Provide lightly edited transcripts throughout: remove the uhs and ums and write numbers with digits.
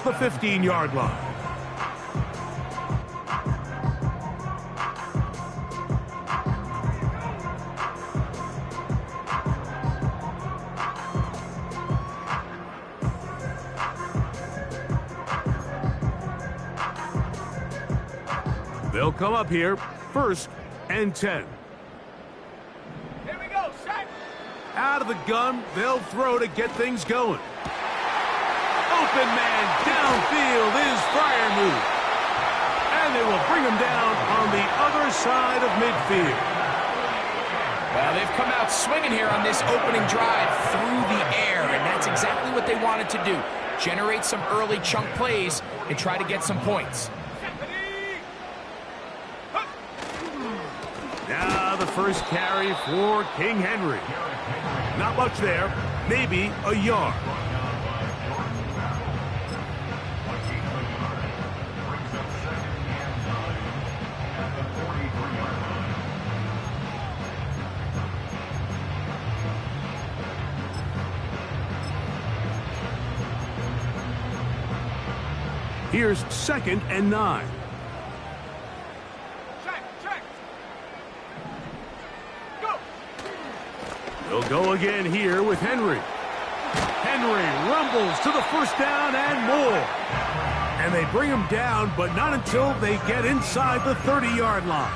the 15-yard line. They'll come up here, 1st and 10. Here we go, set. Out of the gun, they'll throw to get things going. Open man downfield is Freiermuth. And they will bring him down on the other side of midfield. Well, they've come out swinging here on this opening drive through the air, and that's exactly what they wanted to do. Generate some early chunk plays and try to get some points. Now the first carry for King Henry. Not much there, maybe a yard. Here's 2nd and 9. They'll go again here with Henry. Henry rumbles to the first down and more. And they bring him down, but not until they get inside the 30-yard line.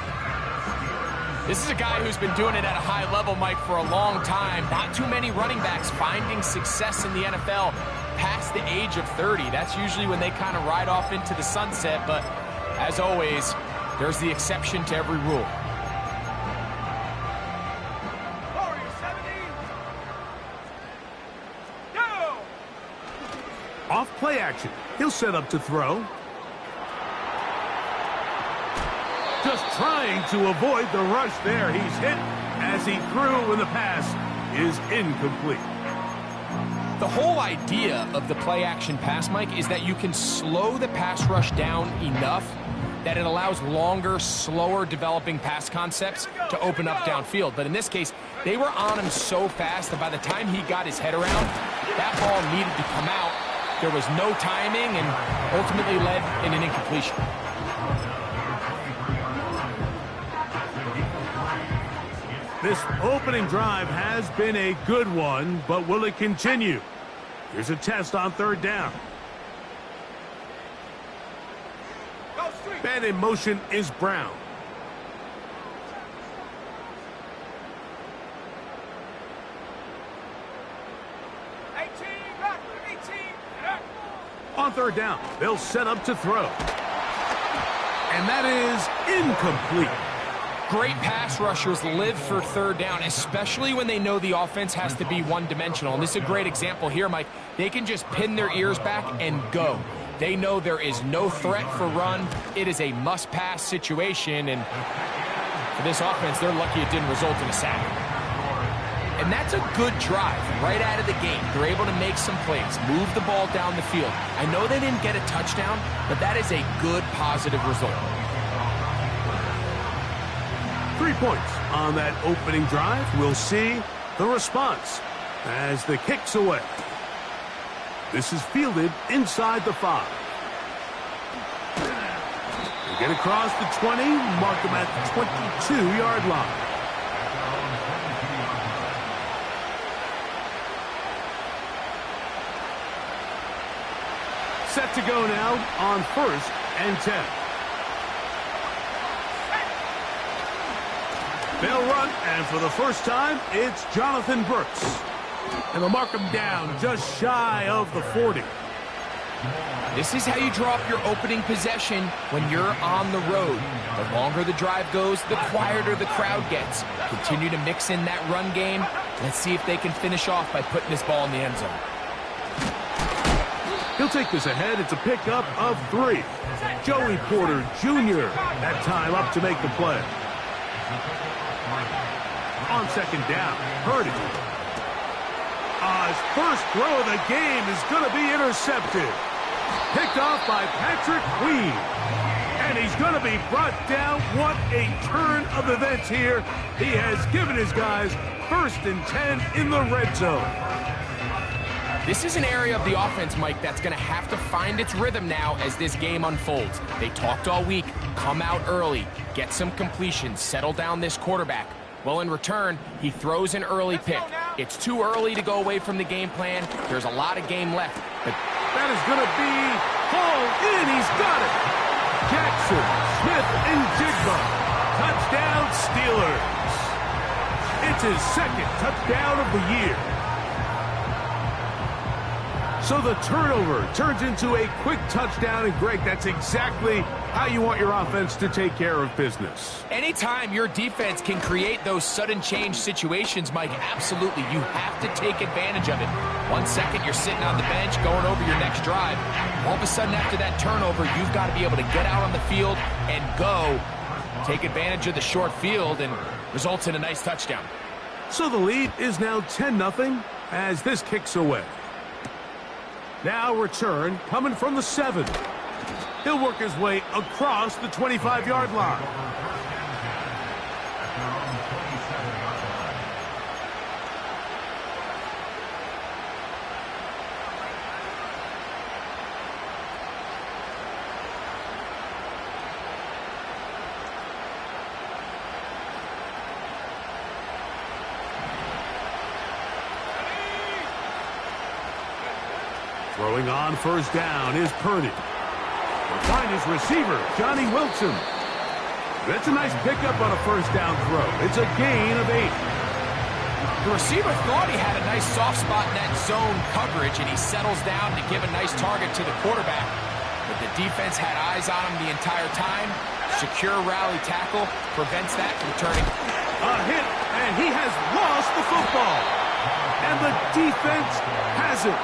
This is a guy who's been doing it at a high level, Mike, for a long time. Not too many running backs finding success in the NFL past the age of 30. That's usually when they kind of ride off into the sunset, but as always, there's the exception to every rule. Off play action. He'll set up to throw. Just trying to avoid the rush there. He's hit as he threw, and the pass is incomplete. The whole idea of the play action pass, Mike, is that you can slow the pass rush down enough that it allows longer, slower developing pass concepts to open up downfield. But in this case, they were on him so fast that by the time he got his head around, that ball needed to come out. There was no timing and ultimately led in an incompletion. This opening drive has been a good one, but will it continue? Here's a test on 3rd down. Man in motion is Brown. On 3rd down, they'll set up to throw. And that is incomplete. Great pass rushers live for 3rd down, especially when they know the offense has to be one-dimensional. And this is a great example here, Mike. They can just pin their ears back and go. They know there is no threat for run. It is a must-pass situation, and for this offense, they're lucky it didn't result in a sack. And that's a good drive right out of the gate. They're able to make some plays, move the ball down the field. I know they didn't get a touchdown, but that is a good, positive result. 3 points on that opening drive. We'll see the response as the kick's away. This is fielded inside the 5. They get across the 20, mark them at the 22-yard line. Set to go now on 1st and 10. They'll run, and for the first time, it's Jonathan Brooks. And they'll mark him down just shy of the 40. This is how you draw up your opening possession when you're on the road. The longer the drive goes, the quieter the crowd gets. Continue to mix in that run game. Let's see if they can finish off by putting this ball in the end zone. He'll take this ahead. It's a pickup of 3. Joey Porter Jr. that time up to make the play. On 2nd down, Purdy. His first throw of the game is going to be intercepted. Picked off by Patrick Queen. And he's going to be brought down. What a turn of events here. He has given his guys 1st and 10 in the red zone. This is an area of the offense, Mike, that's going to have to find its rhythm now as this game unfolds. They talked all week, come out early, get some completions, settle down this quarterback. Well, in return, he throws an early pick. It's too early to go away from the game plan. There's a lot of game left. But that is going to be hauled in. He's got it. Jackson, Smith, and Jigba. Touchdown, Steelers. It's his second touchdown of the year. So the turnover turns into a quick touchdown, and Greg, that's exactly how you want your offense to take care of business. Anytime your defense can create those sudden change situations, Mike, absolutely, you have to take advantage of it. 1 second, you're sitting on the bench, going over your next drive. All of a sudden, after that turnover, you've got to be able to get out on the field and go. Take advantage of the short field, and results in a nice touchdown. So the lead is now 10-0 as this kicks away. Now return coming from the 7. He'll work his way across the 25-yard line. Throwing on first down is Purdy. He'll find his receiver, Johnny Wilson. That's a nice pickup on a first down throw. It's a gain of 8. The receiver thought he had a nice soft spot in that zone coverage, and he settles down to give a nice target to the quarterback. But the defense had eyes on him the entire time. Secure rally tackle prevents that from turning. A hit, and he has lost the football. And the defense has it.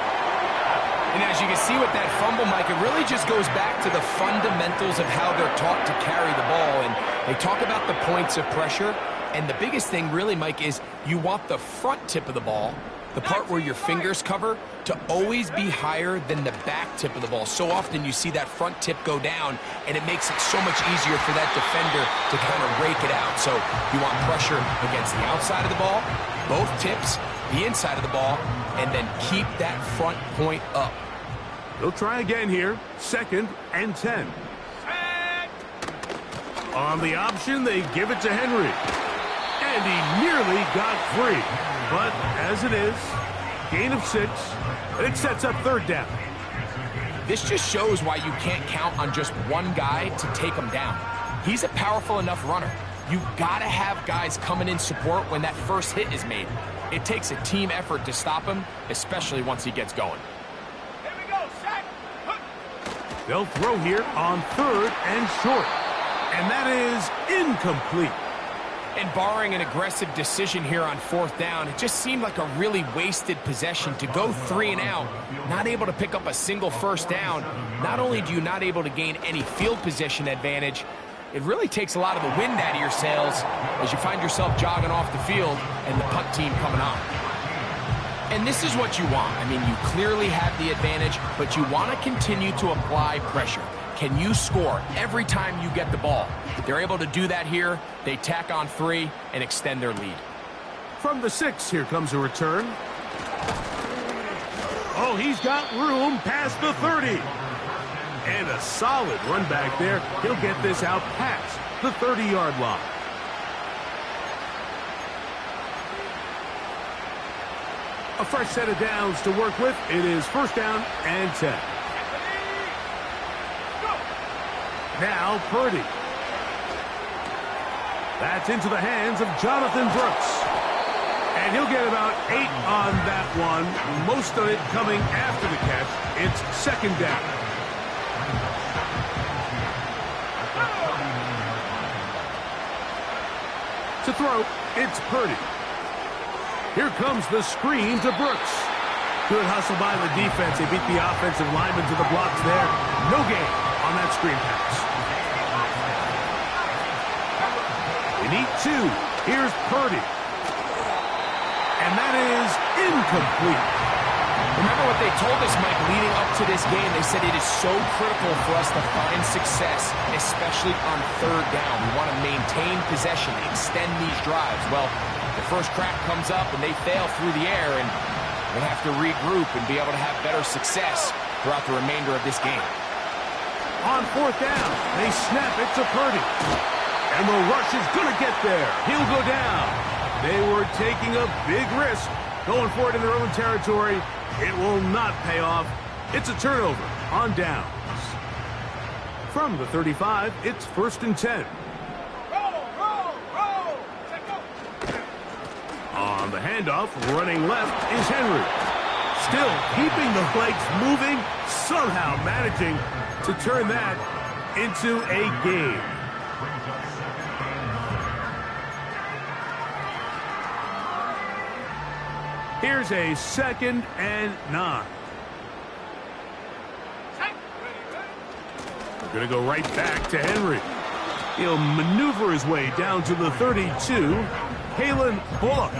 And as you can see with that fumble, Mike, it really just goes back to the fundamentals of how they're taught to carry the ball. And they talk about the points of pressure. And the biggest thing really, Mike, is you want the front tip of the ball, the part where your fingers cover, to always be higher than the back tip of the ball. So often you see that front tip go down, and it makes it so much easier for that defender to kind of rake it out. So you want pressure against the outside of the ball, both tips, the inside of the ball, and then keep that front point up. They'll try again here. 2nd and 10. On the option, they give it to Henry. And he nearly got free. But as it is, gain of 6, and it sets up third down. This just shows why you can't count on just one guy to take him down. He's a powerful enough runner. You've got to have guys coming in support when that first hit is made. It takes a team effort to stop him, especially once he gets going. Here we go, sack. They'll throw here on 3rd and short. And that is incomplete. And barring an aggressive decision here on 4th down, it just seemed like a really wasted possession to go 3 and out, not able to pick up a single first down. Not only do you not able to gain any field position advantage, it really takes a lot of the wind out of your sails as you find yourself jogging off the field and the punt team coming on. And this is what you want. I mean, you clearly have the advantage, but you want to continue to apply pressure. Can you score every time you get the ball? They're able to do that here. They tack on 3 and extend their lead. From the 6, here comes a return. Oh, he's got room past the 30. And a solid run back there. He'll get this out past the 30-yard line. A fresh set of downs to work with. It is 1st down and 10. Now Purdy. That's into the hands of Jonathan Brooks. And he'll get about 8 on that one. Most of it coming after the catch. It's 2nd down. To throw, it's Purdy. Here comes the screen to Brooks. Good hustle by the defense. They beat the offensive lineman to the blocks there. No gain on that screen pass. They need 2. Here's Purdy. And that is incomplete. Remember what they told us, Mike, leading up to this game. They said it is so critical for us to find success, especially on 3rd down. We want to maintain possession, extend these drives. Well, the first crack comes up, and they fail through the air, and They have to regroup and be able to have better success throughout the remainder of this game. On fourth down, they snap it to Purdy. And the rush is going to get there. He'll go down. They were taking a big risk going for it in their own territory. It will not pay off. It's a turnover on downs. From the 35, it's 1st and 10. Roll. Check go. On the handoff, running left is Henry. Still keeping the legs moving, somehow managing to turn that into a game. Here's a 2nd and 9. We're going to go right back to Henry. He'll maneuver his way down to the 32. Kalen Bullock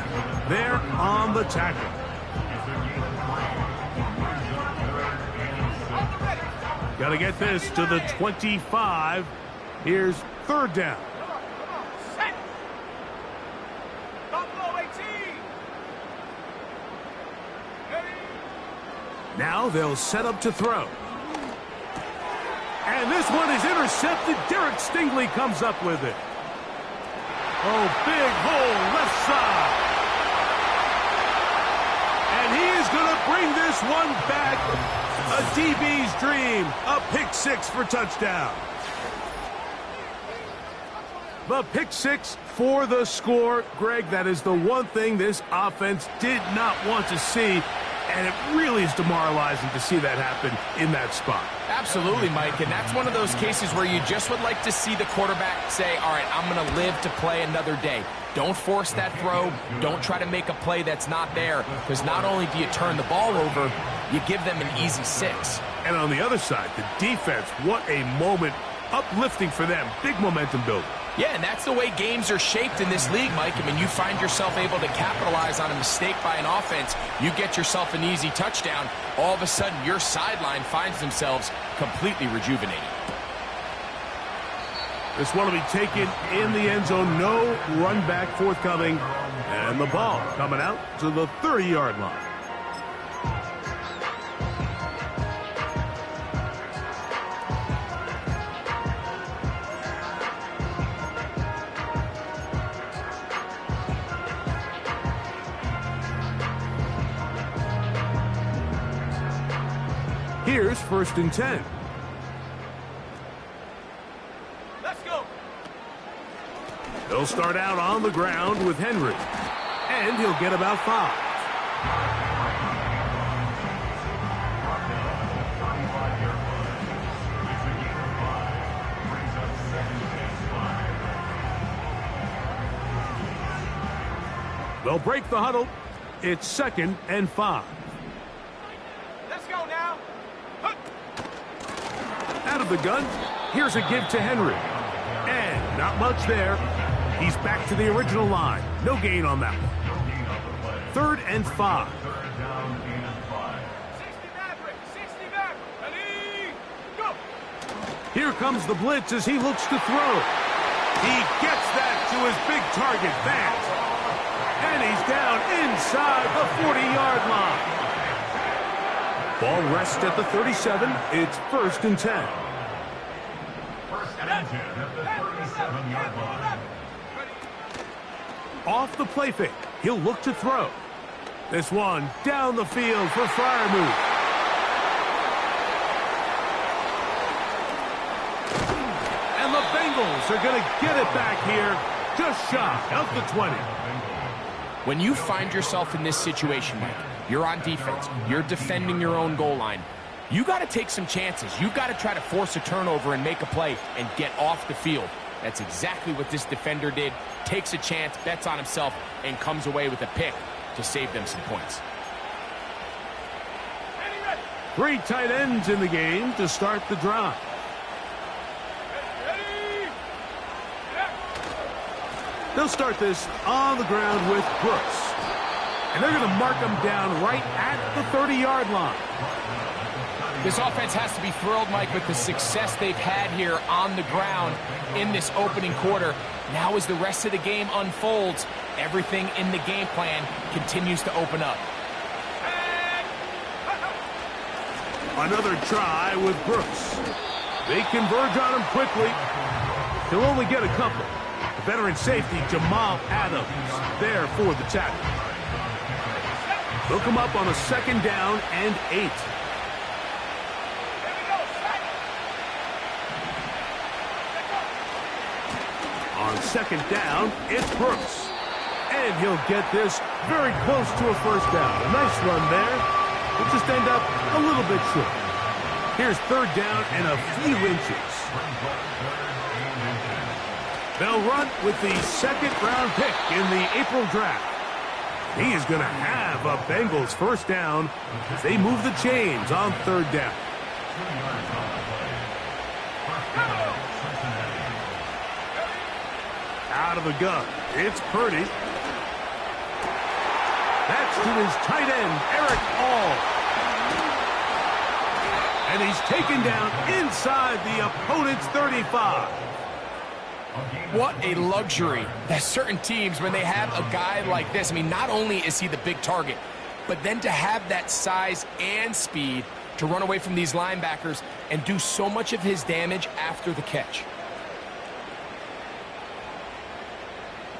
there on the tackle. Got to get this to the 25. Here's 3rd down. Set. Buffalo 18. Now they'll set up to throw. And this one is intercepted. Derek Stingley comes up with it. Oh, big hole left side. And he is going to bring this one back. A DB's dream. A pick 6 for touchdown. The pick 6 for the score. Greg, that is the one thing this offense did not want to see. And it really is demoralizing to see that happen in that spot. Absolutely, Mike, and that's one of those cases where you just would like to see the quarterback say, all right, I'm going to live to play another day. Don't force that throw. Don't try to make a play that's not there, because not only do you turn the ball over, you give them an easy 6. And on the other side, the defense, what a moment. Uplifting for them. Big momentum building. Yeah, and that's the way games are shaped in this league, Mike. I mean, you find yourself able to capitalize on a mistake by an offense. You get yourself an easy touchdown. All of a sudden, your sideline finds themselves completely rejuvenated. This one will be taken in the end zone. No run back forthcoming. And the ball coming out to the 30-yard line. Here's 1st and 10. Let's go. They'll start out on the ground with Henry. And he'll get about 5. They'll break the huddle. It's 2nd and 5. Let's go now. Out of the gun, here's a give to Henry. And not much there. He's back to the original line. No gain on that one. 3rd and 5. 60 Maverick. 60 Maverick. Ready? Go. Here comes the blitz as he looks to throw. He gets that to his big target, Vance. And he's down inside the 40-yard line. Ball rests at the 37. It's 1st and 10. Off the play fake. He'll look to throw. This one down the field for Freiermuth. And the Bengals are going to get it back here just shy of the 20. When you find yourself in this situation, Mike, you're on defense, you're defending your own goal line, you got to take some chances. You've got to try to force a turnover and make a play and get off the field. That's exactly what this defender did. Takes a chance, bets on himself, and comes away with a pick to save them some points. 3 tight ends in the game to start the drive. They'll start this on the ground with Brooks. And they're going to mark him down right at the 30-yard line. This offense has to be thrilled, Mike, with the success they've had here on the ground in this opening quarter. Now as the rest of the game unfolds, everything in the game plan continues to open up. Another try with Brooks. They converge on him quickly. He'll only get a couple. The veteran safety, Jamal Adams, there for the tackle. They'll come up on a 2nd down and 8. On 2nd down, it's Brooks. And he'll get this very close to a 1st down. A nice run there. We'll just end up a little bit short. Here's 3rd down and a few inches. They'll run with the 2nd-round pick in the April draft. He is going to have a Bengals 1st down as they move the chains on 3rd down. Out of the gun, it's Purdy. That's to his tight end, Eric All. And he's taken down inside the opponent's 35. What a luxury that certain teams, when they have a guy like this, I mean, not only is he the big target, but then to have that size and speed to run away from these linebackers and do so much of his damage after the catch.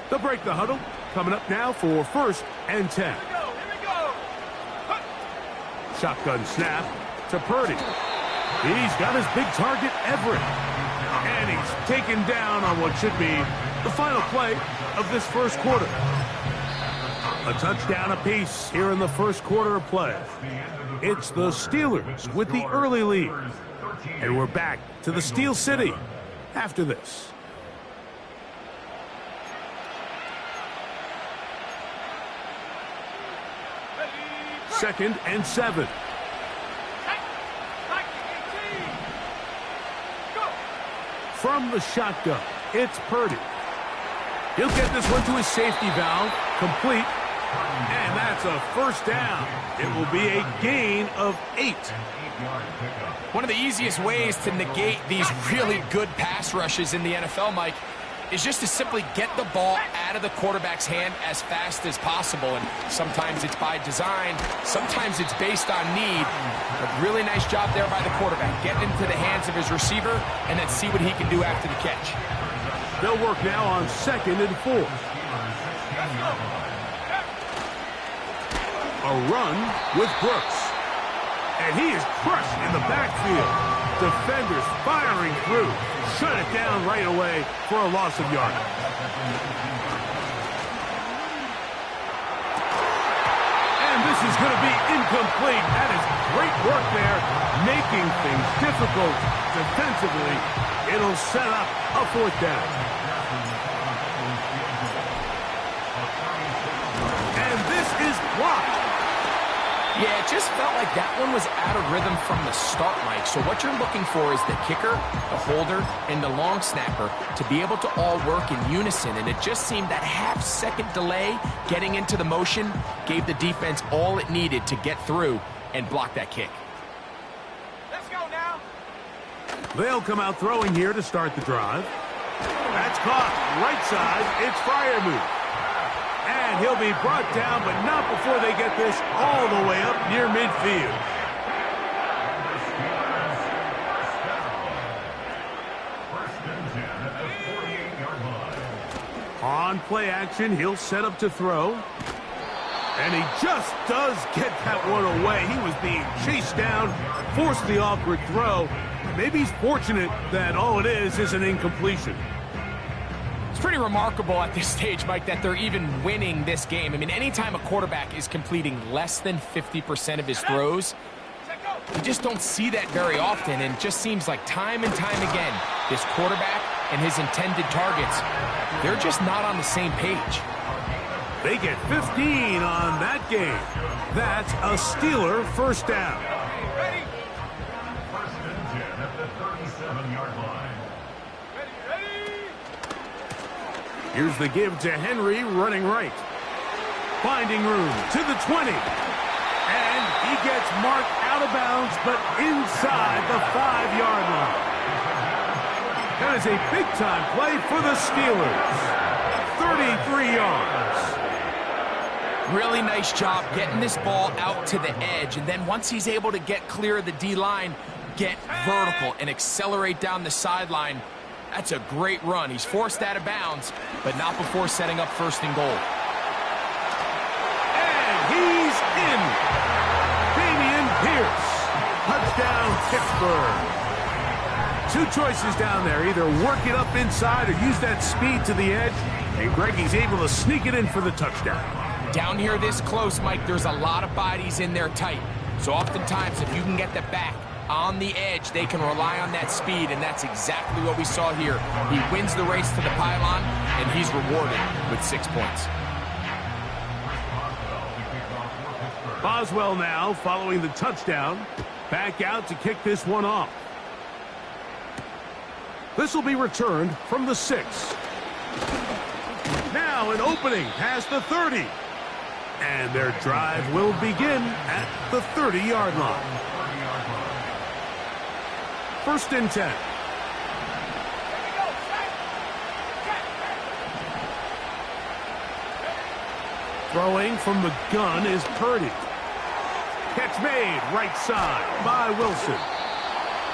They'll break the huddle. Coming up now for 1st and 10. Here we go. Shotgun snap to Purdy. He's got his big target, Everett. And he's taken down on what should be the final play of this 1st quarter. A touchdown apiece here in the 1st quarter of play. It's the Steelers with the early lead. And we're back to the Steel City after this. Second and 7. From the shotgun, it's Purdy. He'll get this one to his safety valve, complete, and that's a 1st down. It will be a gain of 8. One of the easiest ways to negate these really good pass rushes in the NFL, Mike, is just to simply get the ball out of the quarterback's hand as fast as possible. And sometimes it's by design, sometimes it's based on need. But really nice job there by the quarterback, getting into the hands of his receiver and then see what he can do after the catch. They'll work now on 2nd and 4. A run with Brooks. And he is crushed in the backfield. Defenders firing through. Shut it down right away for a loss of yardage. And this is going to be incomplete. That is great work there, making things difficult defensively. It'll set up a 4th down. And this is blocked. Yeah, it just felt like that one was out of rhythm from the start, Mike. So what you're looking for is the kicker, the holder, and the long snapper to be able to all work in unison. And it just seemed that half-second delay getting into the motion gave the defense all it needed to get through and block that kick. Let's go now. They'll come out throwing here to start the drive. That's caught. Right side, it's Freiermuth. And he'll be brought down, but not before they get this all the way up near midfield. On play action, he'll set up to throw. And he just does get that one away. He was being chased down, forced the awkward throw. Maybe he's fortunate that all it is an incompletion. It's pretty remarkable at this stage, Mike, that they're even winning this game. I mean, anytime a quarterback is completing less than 50% of his throws, you just don't see that very often. And it just seems like time and time again, this quarterback and his intended targets, they're just not on the same page. They get 15 on that game. That's a Steeler 1st down. Ready? 1st and 10 at the 37-yard line. Ready? Here's the give to Henry running right. Finding room to the 20. And he gets marked out of bounds, but inside the 5-yard line. That is a big-time play for the Steelers. 33 yards. Really nice job getting this ball out to the edge, and then once he's able to get clear of the D-line, get vertical and accelerate down the sideline. That's a great run. He's forced out of bounds, but not before setting up first and goal. And he's in. Damian Pierce. Touchdown, Pittsburgh. Two choices down there. Either work it up inside or use that speed to the edge. And Greggy's able to sneak it in for the touchdown. Down here this close, Mike, there's a lot of bodies in there tight. So oftentimes, if you can get the back on the edge, they can rely on that speed, and that's exactly what we saw here. He wins the race to the pylon, and he's rewarded with 6 points. Boswell now following the touchdown. Back out to kick this one off. This will be returned from the 6. Now an opening past the 30. And their drive will begin at the 30-yard line. First and 10. Throwing from the gun is Purdy. Catch made right side by Wilson.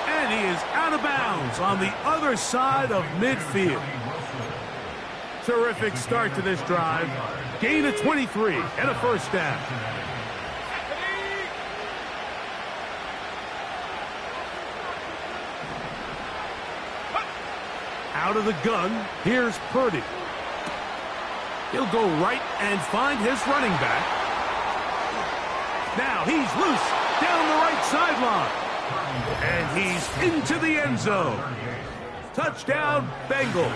And he is out of bounds on the other side of midfield. Terrific start to this drive. Gain of 23 and a first down. Out of the gun, here's Purdy. He'll go right and find his running back. Now he's loose down the right sideline. And he's into the end zone. Touchdown, Bengals.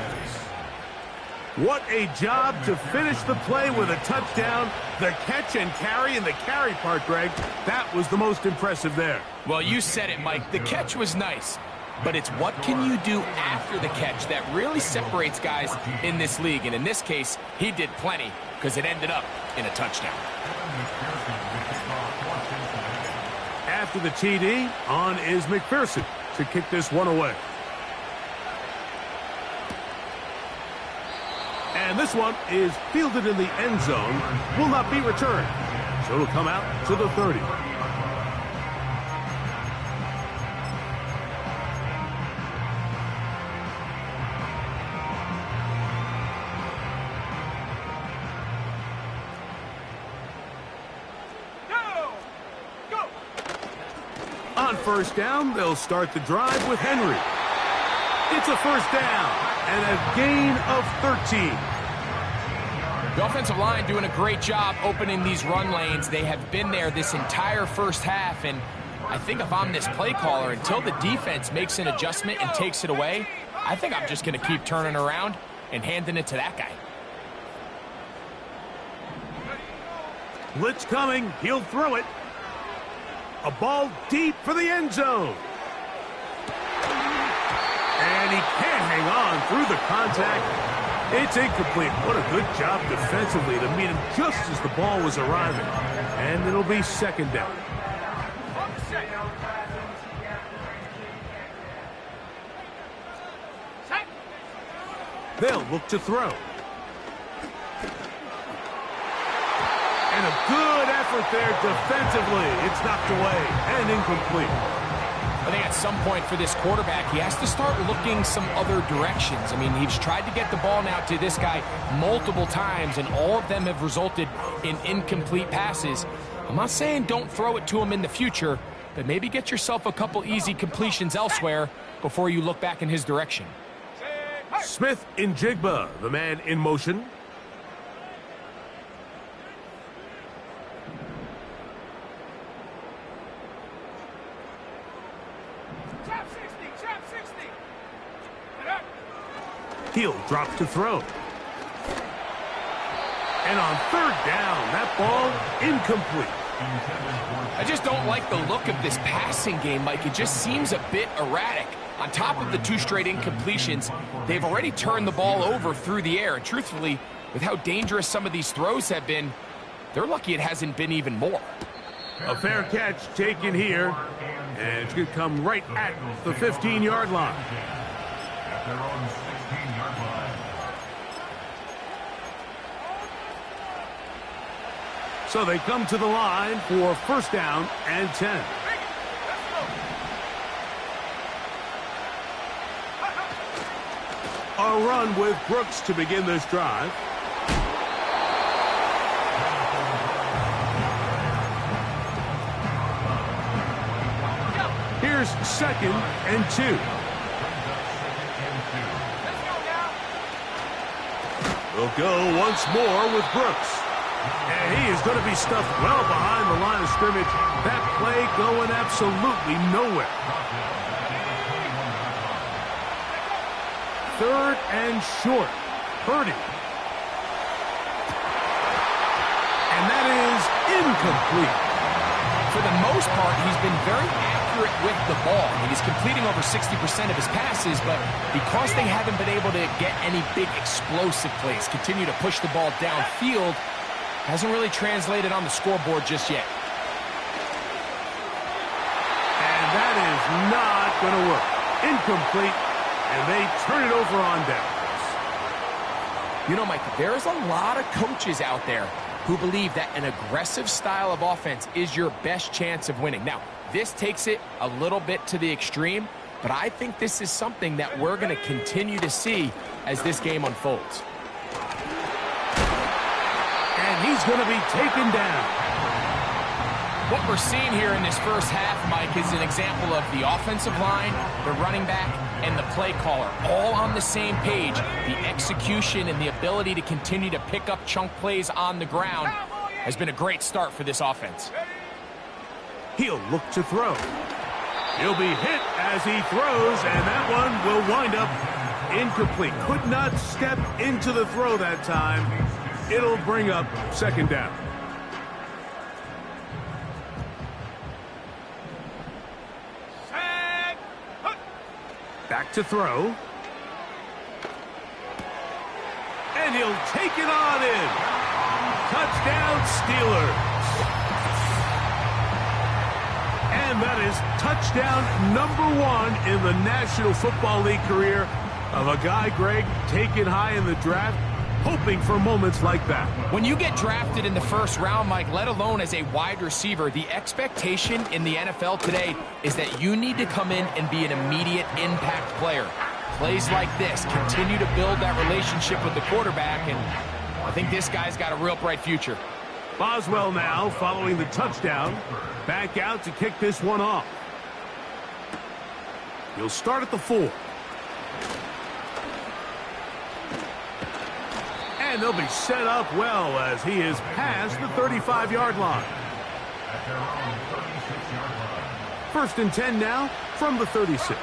What a job to finish the play with a touchdown. The catch and carry, and the carry part, Greg, that was the most impressive there. Well, you said it, Mike. The catch was nice, but it's what can you do after the catch that really separates guys in this league. And in this case, he did plenty because it ended up in a touchdown. After the TD, on is McPherson to kick this one away. And this one is fielded in the end zone, will not be returned. So it'll come out to the 30. Go! On first down, they'll start the drive with Henry. It's a first down and a gain of 13. The offensive line doing a great job opening these run lanes. They have been there this entire first half, and I think if I'm this play caller, until the defense makes an adjustment and takes it away, I think I'm just going to keep turning around and handing it to that guy. Blitz coming. He'll throw it. A ball deep for the end zone. And he can't hang on through the contact. It's incomplete. What a good job defensively to meet him just as the ball was arriving. And it'll be second down. They'll look to throw. And a good effort there defensively. It's knocked away and incomplete. I think at some point for this quarterback, he has to start looking some other directions. I mean, he's tried to get the ball now to this guy multiple times, and all of them have resulted in incomplete passes. I'm not saying don't throw it to him in the future, but maybe get yourself a couple easy completions elsewhere before you look back in his direction. Smith in Jigba, the man in motion. Heel drops to throw. And on third down, that ball incomplete. I just don't like the look of this passing game, Mike. It just seems a bit erratic. On top of the 2 straight incompletions, they've already turned the ball over through the air. And truthfully, with how dangerous some of these throws have been, they're lucky it hasn't been even more. A fair catch taken here. And it's going to come right at the 15-yard line. They're on the 16-yard line. So they come to the line for first down and 10. A run with Brooks to begin this drive. Here's second and 2. We'll go once more with Brooks. And he is going to be stuffed well behind the line of scrimmage. That play going absolutely nowhere. Third and short. Purdy. And that is incomplete. For the most part, he's been very accurate with the ball. He's completing over 60% of his passes, but because they haven't been able to get any big explosive plays, continue to push the ball downfield, hasn't really translated on the scoreboard just yet. And that is not going to work. Incomplete, and they turn it over on downs. You know, Mike, there's a lot of coaches out there who believe that an aggressive style of offense is your best chance of winning. Now, this takes it a little bit to the extreme, but I think this is something that we're going to continue to see as this game unfolds. And he's going to be taken down. What we're seeing here in this first half, Mike, is an example of the offensive line, the running back, and the play caller all on the same page. The execution and the ability to continue to pick up chunk plays on the ground has been a great start for this offense. He'll look to throw. He'll be hit as he throws, and that one will wind up incomplete. Could not step into the throw that time. It'll bring up second down. Back to throw. And he'll take it on in. Touchdown, Steelers. And that is touchdown number 1 in the National Football League career of a guy, Greg, taken high in the draft, hoping for moments like that. When you get drafted in the first round, Mike, let alone as a wide receiver, the expectation in the NFL today is that you need to come in and be an immediate impact player. Plays like this continue to build that relationship with the quarterback, and I think this guy's got a real bright future. Boswell now following the touchdown. Back out to kick this one off. He'll start at the 4. And they'll be set up well as he is past the 35-yard line. First and 10 now from the 36.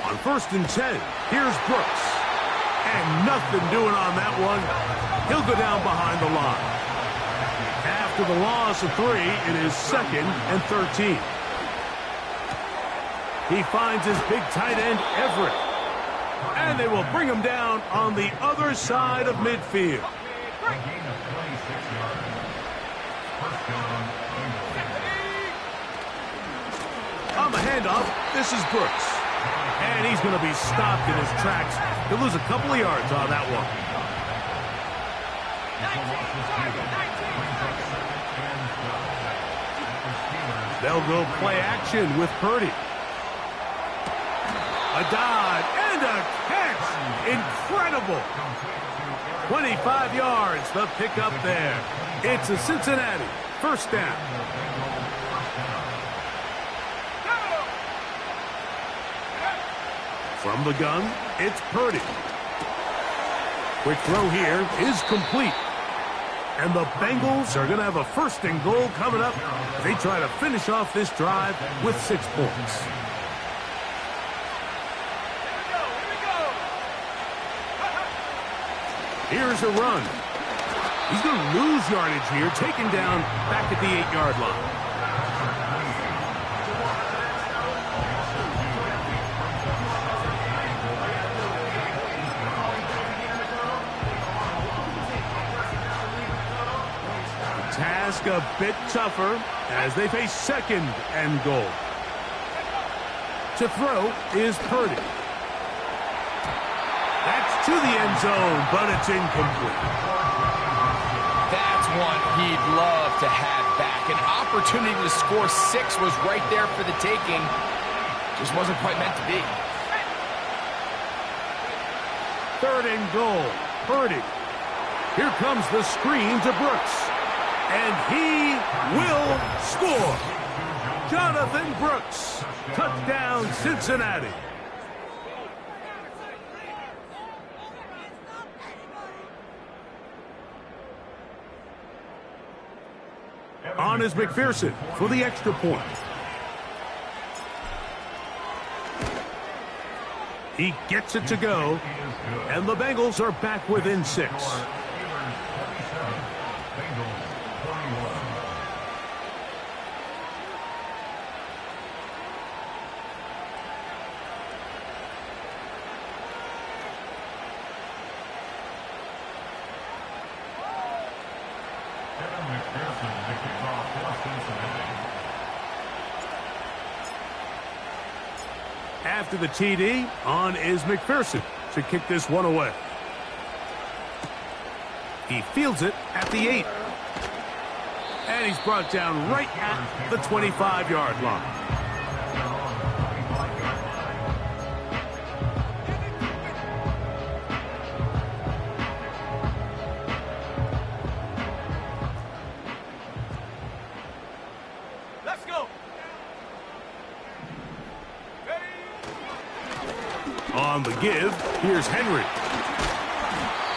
On first and 10, here's Brooks. And nothing doing on that one. He'll go down behind the line. After the loss of 3, it is second and 13. He finds his big tight end, Everett. And they will bring him down on the other side of midfield. On the handoff, this is Brooks. And he's going to be stopped in his tracks. He'll lose a couple of yards on that one. They'll go play action with Purdy. A dive and a catch. Incredible. 25 yards, the pickup there. It's a Cincinnati first down. From the gun, it's Purdy. Quick throw here is complete. And the Bengals are going to have a first and goal coming up. They try to finish off this drive with 6 points. Here's a run. He's going to lose yardage here, taken down back at the 8-yard line. Task a bit tougher as they face second and goal. To throw is Purdy. That's to the end zone, but it's incomplete. That's one he'd love to have back. An opportunity to score 6 was right there for the taking. Just wasn't quite meant to be. 3rd and goal. Purdy. Here comes the screen to Brooks. And he will score. Jonathan Brooks. Touchdown, Cincinnati. On is McPherson for the extra point. He gets it to go, and the Bengals are back within 6. After the TD, on is McPherson to kick this one away. He fields it at the 8. And he's brought down right at the 25-yard line. Let's go. On the give, here's Henry.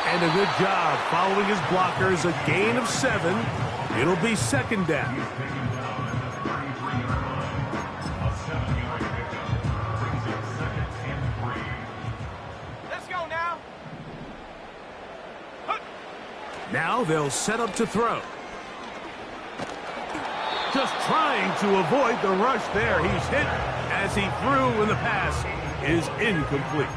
And a good job following his blockers, a gain of 7. It'll be 2nd down. Let's go now. Now they'll set up to throw. Just trying to avoid the rush there. He's hit as he threw, and the pass is incomplete.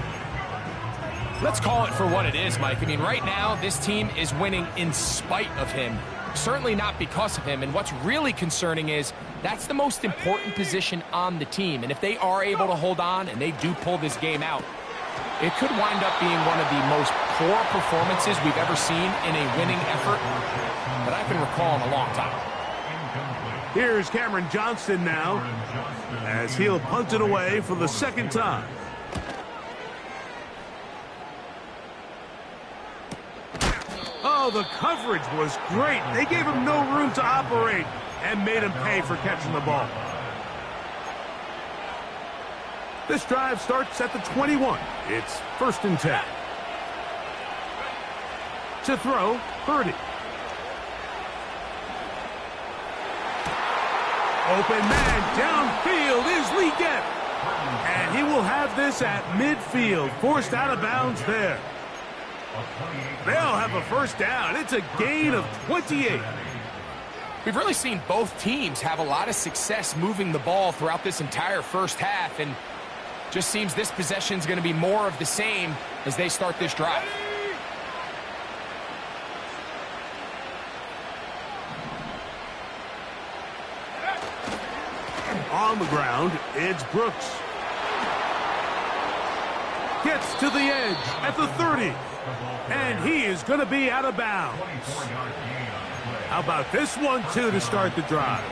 Let's call it for what it is, Mike. I mean, right now, this team is winning in spite of him. Certainly not because of him. And what's really concerning is that's the most important position on the team. And if they are able to hold on and they do pull this game out, it could wind up being one of the most poor performances we've ever seen in a winning effort that I can recall in a long time. Here's Cameron Johnston now as he'll punt it away for the 2nd time. Oh, the coverage was great. They gave him no room to operate and made him pay for catching the ball. This drive starts at the 21. It's 1st and 10. To throw, Purdy. Open man downfield is Leggett. And he will have this at midfield. Forced out of bounds there. They'll have a 1st down. It's a gain of 28. We've really seen both teams have a lot of success moving the ball throughout this entire 1st half. And just seems this possession is going to be more of the same as they start this drive. On the ground, it's Brooks. Gets to the edge at the 30. And he is going to be out of bounds. How about this one, too, to start the drive?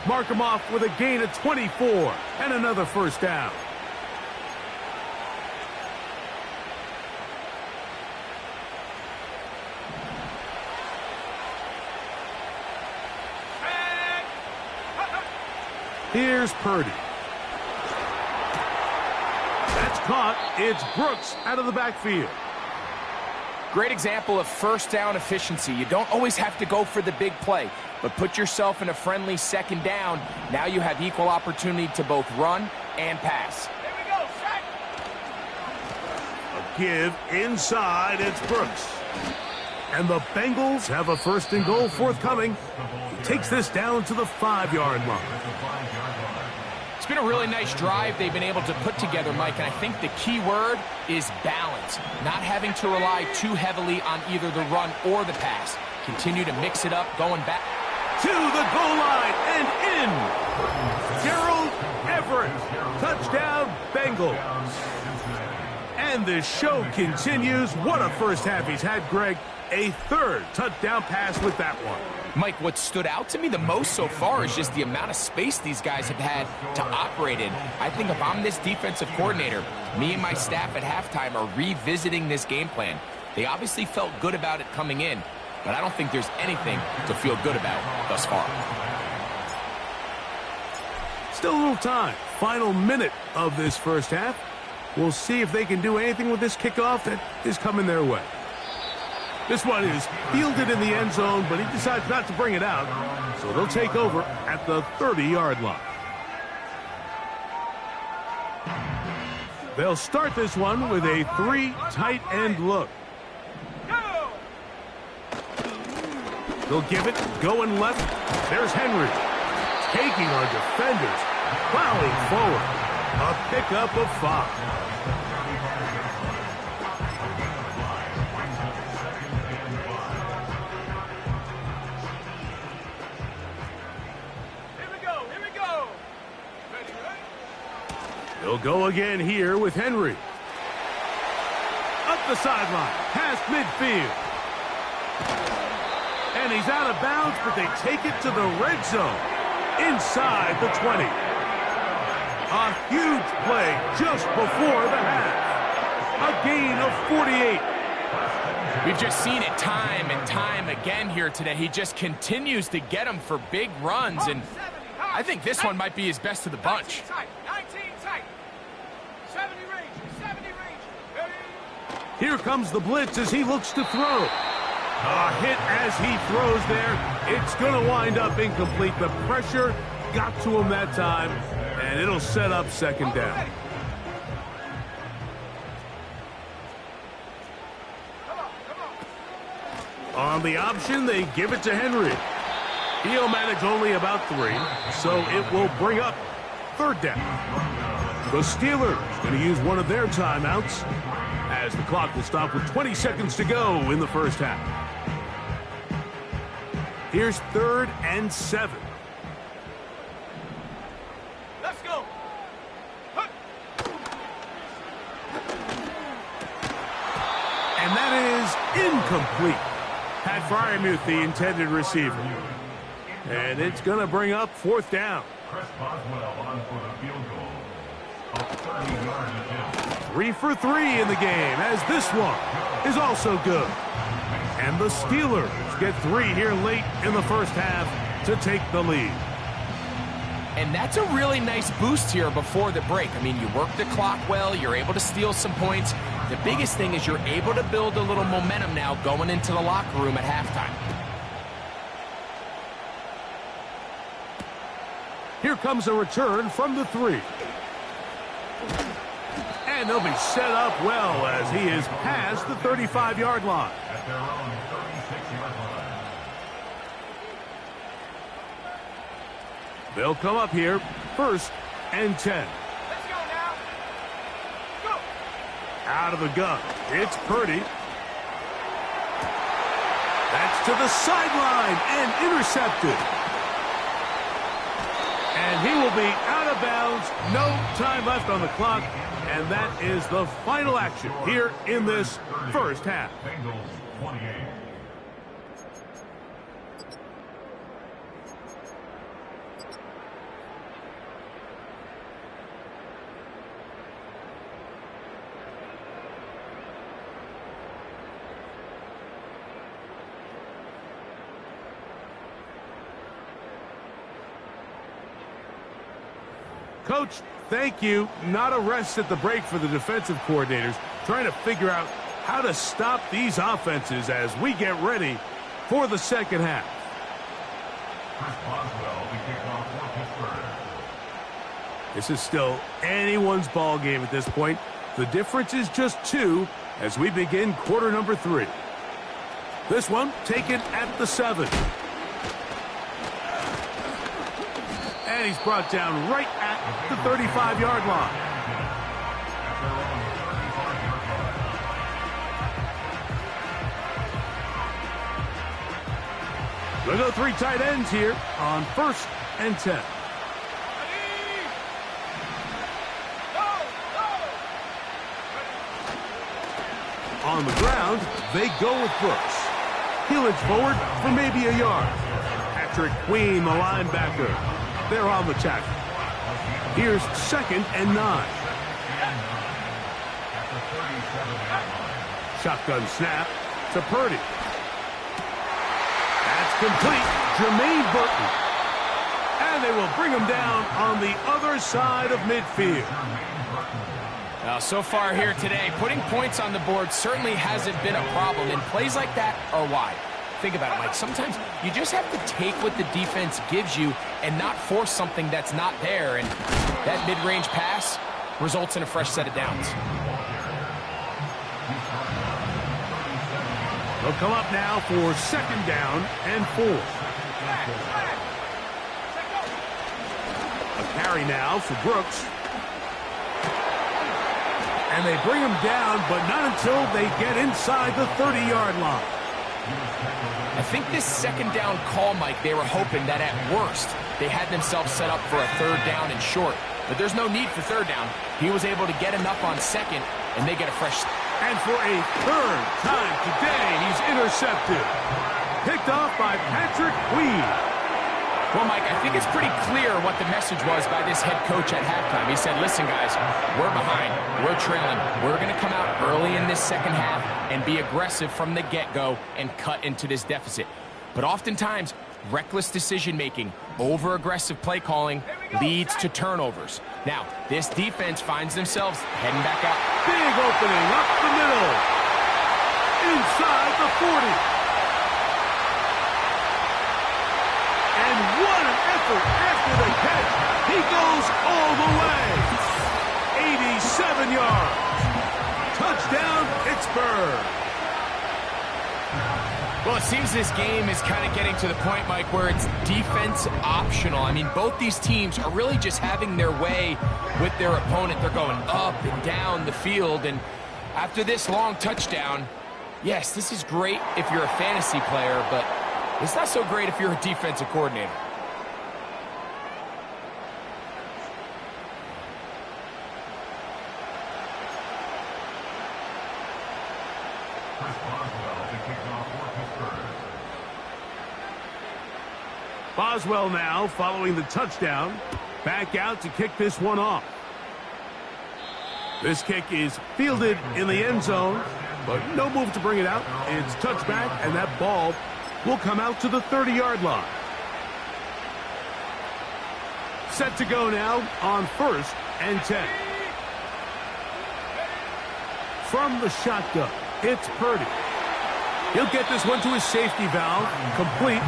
Mark him off with a gain of 24 and another 1st down. Here's Purdy. That's caught. It's Brooks out of the backfield. Great example of 1st down efficiency. You don't always have to go for the big play, but put yourself in a friendly 2nd down. Now you have equal opportunity to both run and pass. Here we go, A set. give inside. It's Brooks. And the Bengals have a 1st and goal forthcoming. He takes this down to the 5-yard line. It's been a really nice drive they've been able to put together, Mike, and I think the key word is balance. Not having to rely too heavily on either the run or the pass. Continue to mix it up, going back To the goal line and in. Gerald Everett. Touchdown, Bengals. And And the show continues. What a first half he's had, Greg. A third touchdown pass with that one. Mike, what stood out to me the most so far is just the amount of space these guys have had to operate in. I think if I'm this defensive coordinator, me and my staff at halftime are revisiting this game plan. They obviously felt good about it coming in, but I don't think there's anything to feel good about thus far. Still a little time. Final minute of this first half. We'll see if they can do anything with this kickoff that is coming their way. This one is fielded in the end zone, but he decides not to bring it out, so they'll take over at the 30-yard line. They'll start this one with a 3 tight end look. They'll give it, going left. There's Henry, taking on defenders, plowing forward. A pickup of 5. They'll go again here with Henry. Up the sideline, past midfield. And he's out of bounds, but they take it to the red zone. Inside the 20. A huge play just before the half. A gain of 48. We've just seen it time and time again here today. He just continues to get them for big runs, and I think this one might be his best of the bunch. 19 tight. 70 range. Here comes the blitz as he looks to throw. A hit as he throws there. It's going to wind up incomplete. The pressure got to him that time, and it'll set up second down. On the option, they give it to Henry. He'll manage only about 3, so it will bring up third down. The Steelers going to use one of their timeouts as the clock will stop with 20 seconds to go in the first half. Here's 3rd and 7. Let's go. And that is incomplete. Pat Fryermuth, the intended receiver. And it's going to bring up 4th down. Chris Boswell on for the field goal. A 30-yard attempt. 3 for 3 in the game, as this one is also good. And the Steelers get 3 here late in the first half to take the lead. And that's a really nice boost here before the break. I mean, you work the clock well, you're able to steal some points. The biggest thing is you're able to build a little momentum now going into the locker room at halftime. Here comes a return from the 3. And they'll be set up well as he is past the 35-yard line. At their own 36-yard line. They'll come up here, 1st and 10. Let's go now. Go. Out of the gun, it's Purdy. That's to the sideline and intercepted. And he will be out of bounds, no time left on the clock, and that is the final action here in this first half. Bengals 28. Coach, thank you. Not a rest at the break for the defensive coordinators, trying to figure out how to stop these offenses as we get ready for the second half. Chris Boswell, the kickoff for Pittsburgh. This is still anyone's ball game at this point. The difference is just 2 as we begin quarter number 3. This one taken at the 7. And he's brought down right at the 35-yard line. We'll go 3 tight ends here on 1st and 10. On the ground, they go with Brooks. He'll inch forward for maybe a yard. Patrick Queen, the linebacker. They're on the tackle. Here's 2nd and 9. Shotgun snap to Purdy. That's complete. Jermaine Burton. And they will bring him down on the other side of midfield. Now, so far here today, putting points on the board certainly hasn't been a problem, and plays like that are why. Think about it, Mike. Sometimes you just have to take what the defense gives you and not force something that's not there, and that mid-range pass results in a fresh set of downs. They'll come up now for 2nd down and 4. A carry now for Brooks. And they bring him down, but not until they get inside the 30-yard line. I think this 2nd down call, Mike, they were hoping that at worst they had themselves set up for a 3rd down and short. But there's no need for 3rd down. He was able to get enough on 2nd, and they get a fresh... And for a 3rd time today, he's intercepted. Picked off by Patrick Queen. Well, Mike, I think it's pretty clear what the message was by this head coach at halftime. He said, listen, guys, we're behind. We're trailing. We're going to come out early in this 2nd half and be aggressive from the get-go and cut into this deficit. But oftentimes, reckless decision-making, over-aggressive play calling leads to turnovers. Now, this defense finds themselves heading back out. Big opening up the middle. Inside the 40. And what an effort after the catch. He goes all the way. 87 yards. Touchdown, Pittsburgh. Well, it seems this game is kind of getting to the point, Mike, where it's defense optional. I mean, both these teams are really just having their way with their opponent. They're going up and down the field. And after this long touchdown, yes, this is great if you're a fantasy player, but it's not so great if you're a defensive coordinator. Boswell now following the touchdown. Back out to kick this one off. This kick is fielded in the end zone, but no move to bring it out. It's touchback, and that ball will come out to the 30-yard line. Set to go now on 1st and 10. From the shotgun, it's Purdy. He'll get this one to his safety valve, complete.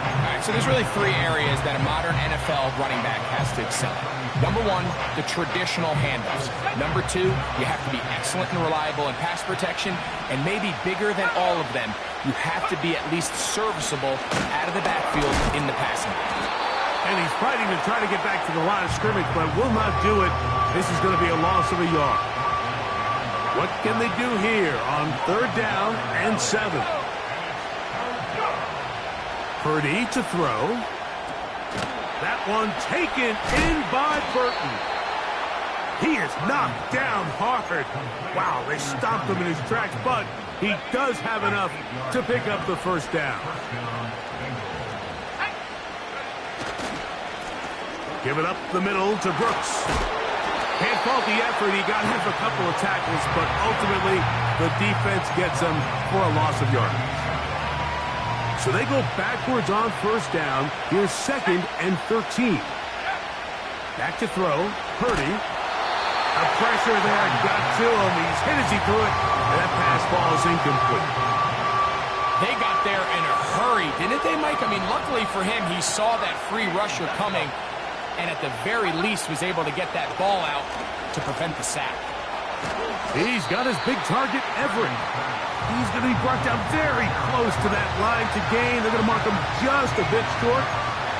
All right, so there's really 3 areas that a modern NFL running back has to excel at. Number 1, the traditional handoffs. Number 2, you have to be excellent and reliable in pass protection, and maybe bigger than all of them, you have to be at least serviceable out of the backfield in the passing game. And he's fighting to try to get back to the line of scrimmage, but will not do it. This is going to be a loss of a yard. What can they do here on 3rd down and 7? Purdy to throw. That one taken in by Burton. He is knocked down hard. Wow, they stopped him in his tracks, but he does have enough to pick up the 1st down. Give it up the middle to Brooks. Can't fault the effort. He got him a couple of tackles, but ultimately the defense gets him for a loss of yardage. So they go backwards on 1st down. Here's 2nd and 13. Back to throw. Purdy. A pressure there got to him. He's hit as he threw it. And that pass ball is incomplete. They got there in a hurry, didn't they, Mike? I mean, luckily for him, he saw that free rusher coming, and at the very least was able to get that ball out to prevent the sack. He's got his big target, Everett. He's going to be brought down very close to that line to gain. They're going to mark him just a bit short.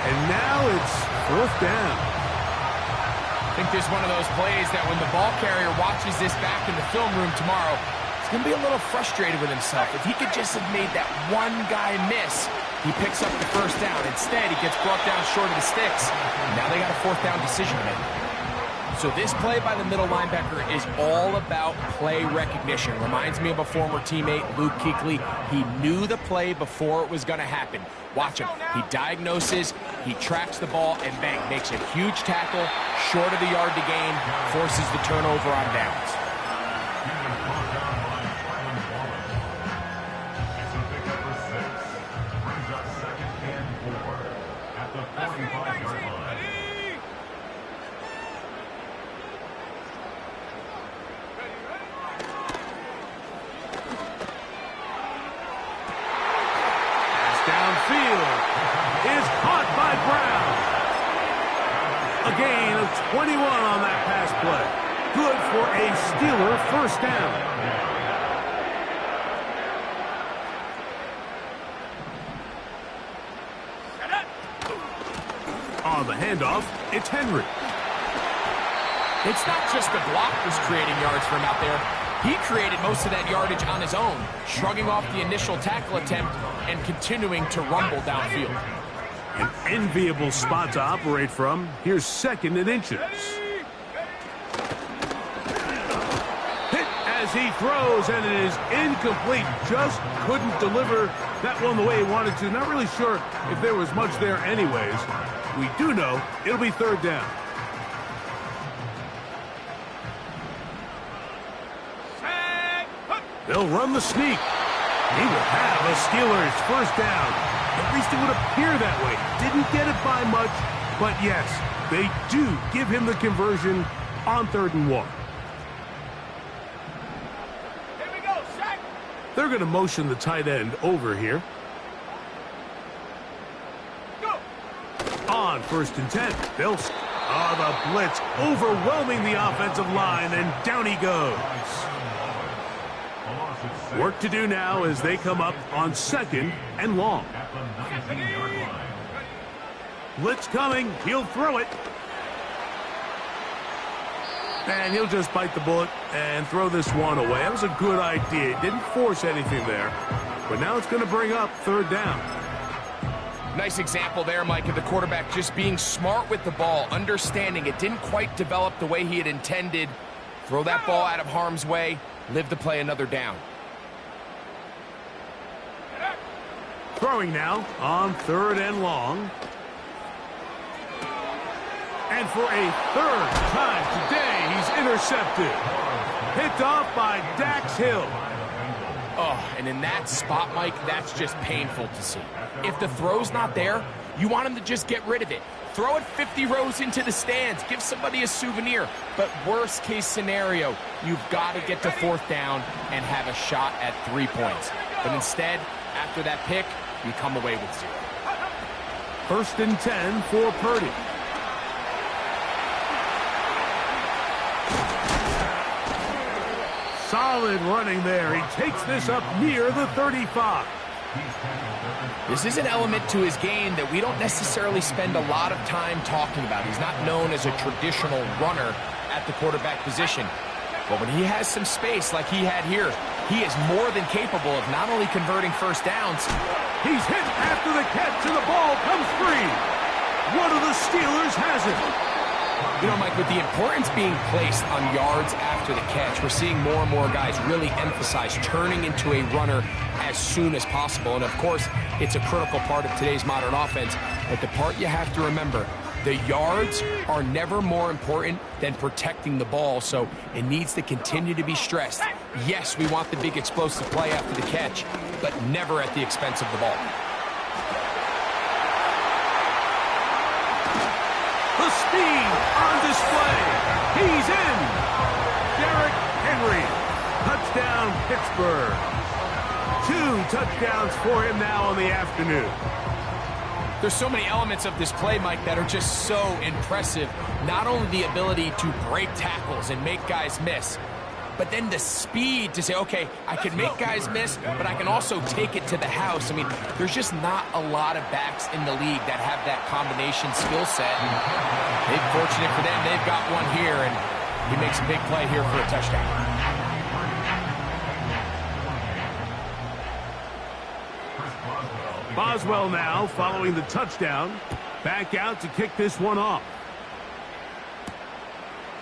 And now it's 4th down. I think there's one of those plays that when the ball carrier watches this back in the film room tomorrow, he's going to be a little frustrated with himself. If he could just have made that one guy miss, he picks up the 1st down. Instead, he gets brought down short of the sticks. Now they got a 4th down decision to make. So this play by the middle linebacker is all about play recognition. Reminds me of a former teammate, Luke Kuechly. He knew the play before it was going to happen. Watch him. He diagnoses, he tracks the ball, and bang, makes a huge tackle, short of the yard to gain, forces the turnover on downs. Downfield is caught by Brown. A gain of 21 on that pass play. Good for a Steeler first down. On the handoff, it's Henry. It's not just the blockers creating yards for him out there. He created most of that yardage on his own, shrugging off the initial tackle attempt and continuing to rumble downfield. An enviable spot to operate from. Here's 2nd and inches. Hit as he throws, and it is incomplete. Just couldn't deliver that one the way he wanted to. Not really sure if there was much there anyways. We do know it'll be 3rd down. They'll run the sneak. He will have a Steelers first down. At least it would appear that way. Didn't get it by much, but yes, they do give him the conversion on 3rd and 1. Here we go, Shaq. They're going to motion the tight end over here. Go. On 1st and 10, they'll... the blitz overwhelming the offensive line, and down he goes. Work to do now as they come up on 2nd and long. Blitz coming. He'll throw it. And he'll just bite the bullet and throw this one away. That was a good idea. Didn't force anything there. But now it's going to bring up 3rd down. Nice example there, Mike, of the quarterback just being smart with the ball, understanding it didn't quite develop the way he had intended. Throw that ball out of harm's way, live to play another down. Throwing now on 3rd and long. And for a 3rd time today, he's intercepted. Picked off by Dax Hill. Oh, and in that spot, Mike, that's just painful to see. If the throw's not there, you want him to just get rid of it. Throw it 50 rows into the stands. Give somebody a souvenir. But worst case scenario, you've got to get to 4th down and have a shot at 3 points. But instead, after that pick, you come away with 0. 1st and 10 for Purdy. Solid running there. He takes this up near the 35. This is an element to his game that we don't necessarily spend a lot of time talking about. He's not known as a traditional runner at the quarterback position. But when he has some space like he had here, he is more than capable of not only converting first downs. He's hit after the catch, and the ball comes free. One of the Steelers has it. You know, Mike, with the importance being placed on yards after the catch, we're seeing more and more guys really emphasize turning into a runner as soon as possible. And, of course, it's a critical part of today's modern offense. But the part you have to remember, the yards are never more important than protecting the ball, so it needs to continue to be stressed. Yes, we want the big explosive play after the catch, but never at the expense of the ball. The speed on display. He's in. Derrick Henry. Touchdown, Pittsburgh. 2 touchdowns for him now on the afternoon. There's so many elements of this play, Mike, that are just so impressive. Not only the ability to break tackles and make guys miss, but then the speed to say, okay, I can make guys miss, but I can also take it to the house. I mean, there's just not a lot of backs in the league that have that combination skill set. They're fortunate for them, they've got one here, and he makes a big play here for a touchdown. Boswell now following the touchdown. Back out to kick this one off.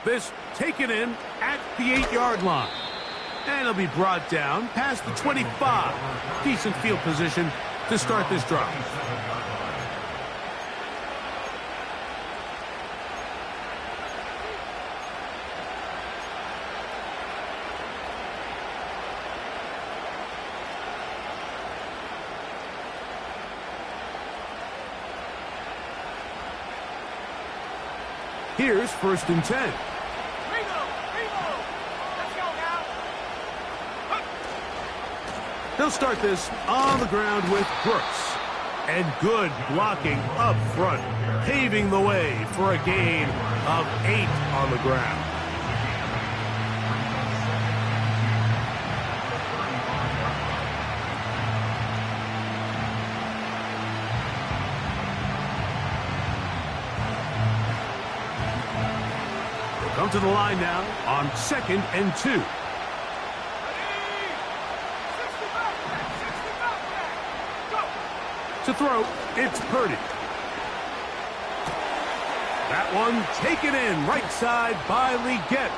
This taken in at the 8-yard line. And it'll be brought down past the 25. Decent field position to start this drive. Here's 1st and 10. Let's go now. They'll start this on the ground with Brooks. And good blocking up front, paving the way for a gain of 8 on the ground. Come to the line now on 2nd and 2. To throw, it's Purdy. That one taken in right side by Leggett.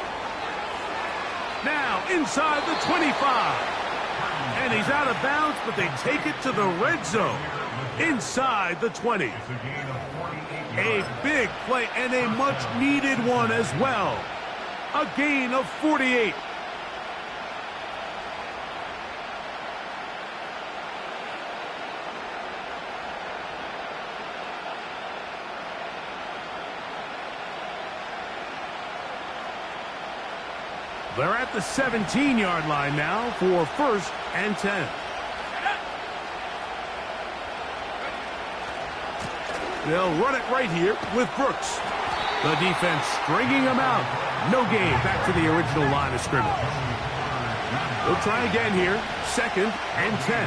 Now inside the 25. And he's out of bounds, but they take it to the red zone. Inside the 20. A big play and a much-needed one as well. A gain of 48. They're at the 17-yard line now for 1st and 10. They'll run it right here with Brooks. The defense stringing him out. No gain back to the original line of scrimmage. They'll try again here. 2nd and 10.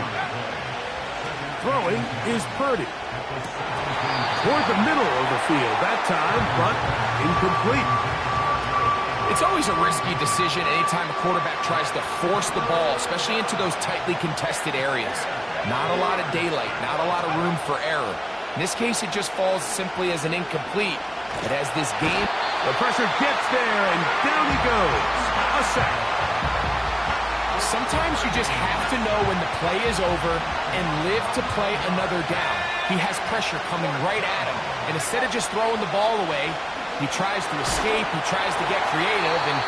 Throwing is Purdy. Toward the middle of the field that time, but incomplete. It's always a risky decision anytime a quarterback tries to force the ball, especially into those tightly contested areas. Not a lot of daylight, not a lot of room for error. In this case, it just falls simply as an incomplete. But as this game... The pressure gets there, and down he goes. A sack. Sometimes you just have to know when the play is over and live to play another down. He has pressure coming right at him. And instead of just throwing the ball away, he tries to escape, he tries to get creative, and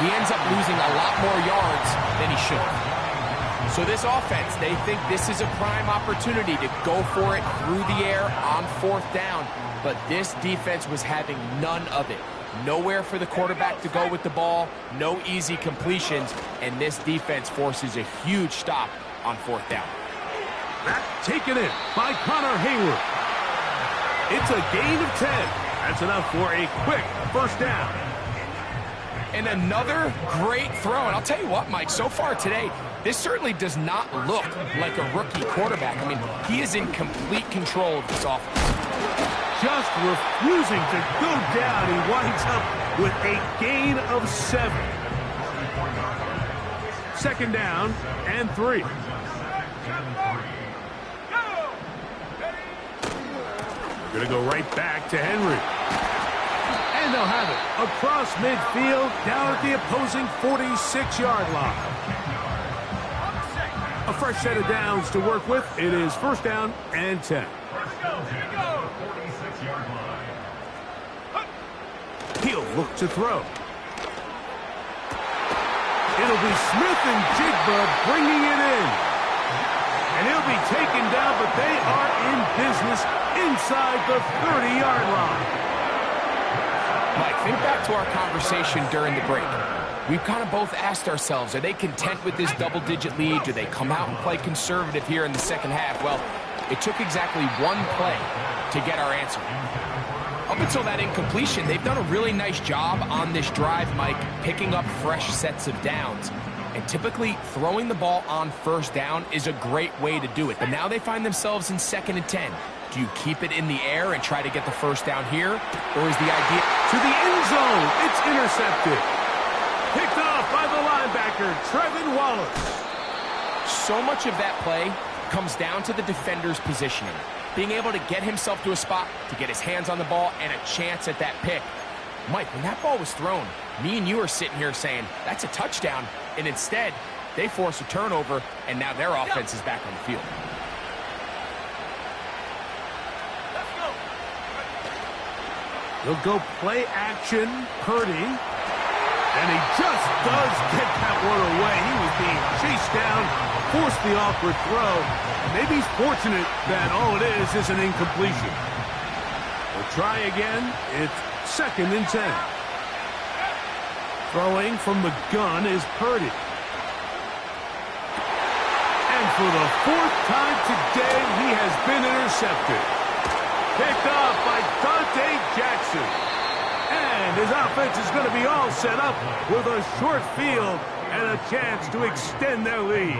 he ends up losing a lot more yards than he should. So this offense, they think this is a prime opportunity to go for it through the air on 4th down. But this defense was having none of it. Nowhere for the quarterback to go with the ball, no easy completions, and this defense forces a huge stop on 4th down. That taken in by Connor Hayward. It's a gain of 10. That's enough for a quick 1st down. And another great throw. And I'll tell you what, Mike, so far today, this certainly does not look like a rookie quarterback. I mean, he is in complete control of this offense. Just refusing to go down. He winds up with a gain of 7. 2nd down and 3. Going to go right back to Henry. And they'll have it across midfield down at the opposing 46-yard line. A fresh set of downs to work with. It is 1st down and 10. He'll look to throw. It'll be Smith and Jigba bringing it in. And he'll be taken down, but they are in business inside the 30-yard line. Mike, think back to our conversation during the break. We've kind of both asked ourselves, are they content with this double-digit lead? Do they come out and play conservative here in the 2nd half? Well, it took exactly one play to get our answer. Up until that incompletion, they've done a really nice job on this drive, Mike, picking up fresh sets of downs. And typically, throwing the ball on 1st down is a great way to do it. But now they find themselves in 2nd and 10. Do you keep it in the air and try to get the 1st down here? Or is the idea... To the end zone, it's intercepted. Picked off by the linebacker, Trevin Wallace. So much of that play comes down to the defender's positioning. Being able to get himself to a spot, to get his hands on the ball, and a chance at that pick. Mike, when that ball was thrown, me and you are sitting here saying, that's a touchdown, and instead, they force a turnover, and now their offense is back on the field. Let's go. He'll go play action, Purdy. And he just does get that one away. He was being chased down, forced the awkward throw. Maybe he's fortunate that all it is an incompletion. We'll try again. It's 2nd and 10. Throwing from the gun is Purdy. And for the 4th time today, he has been intercepted. Picked off by Dante Jackson. And his offense is going to be all set up with a short field and a chance to extend their lead.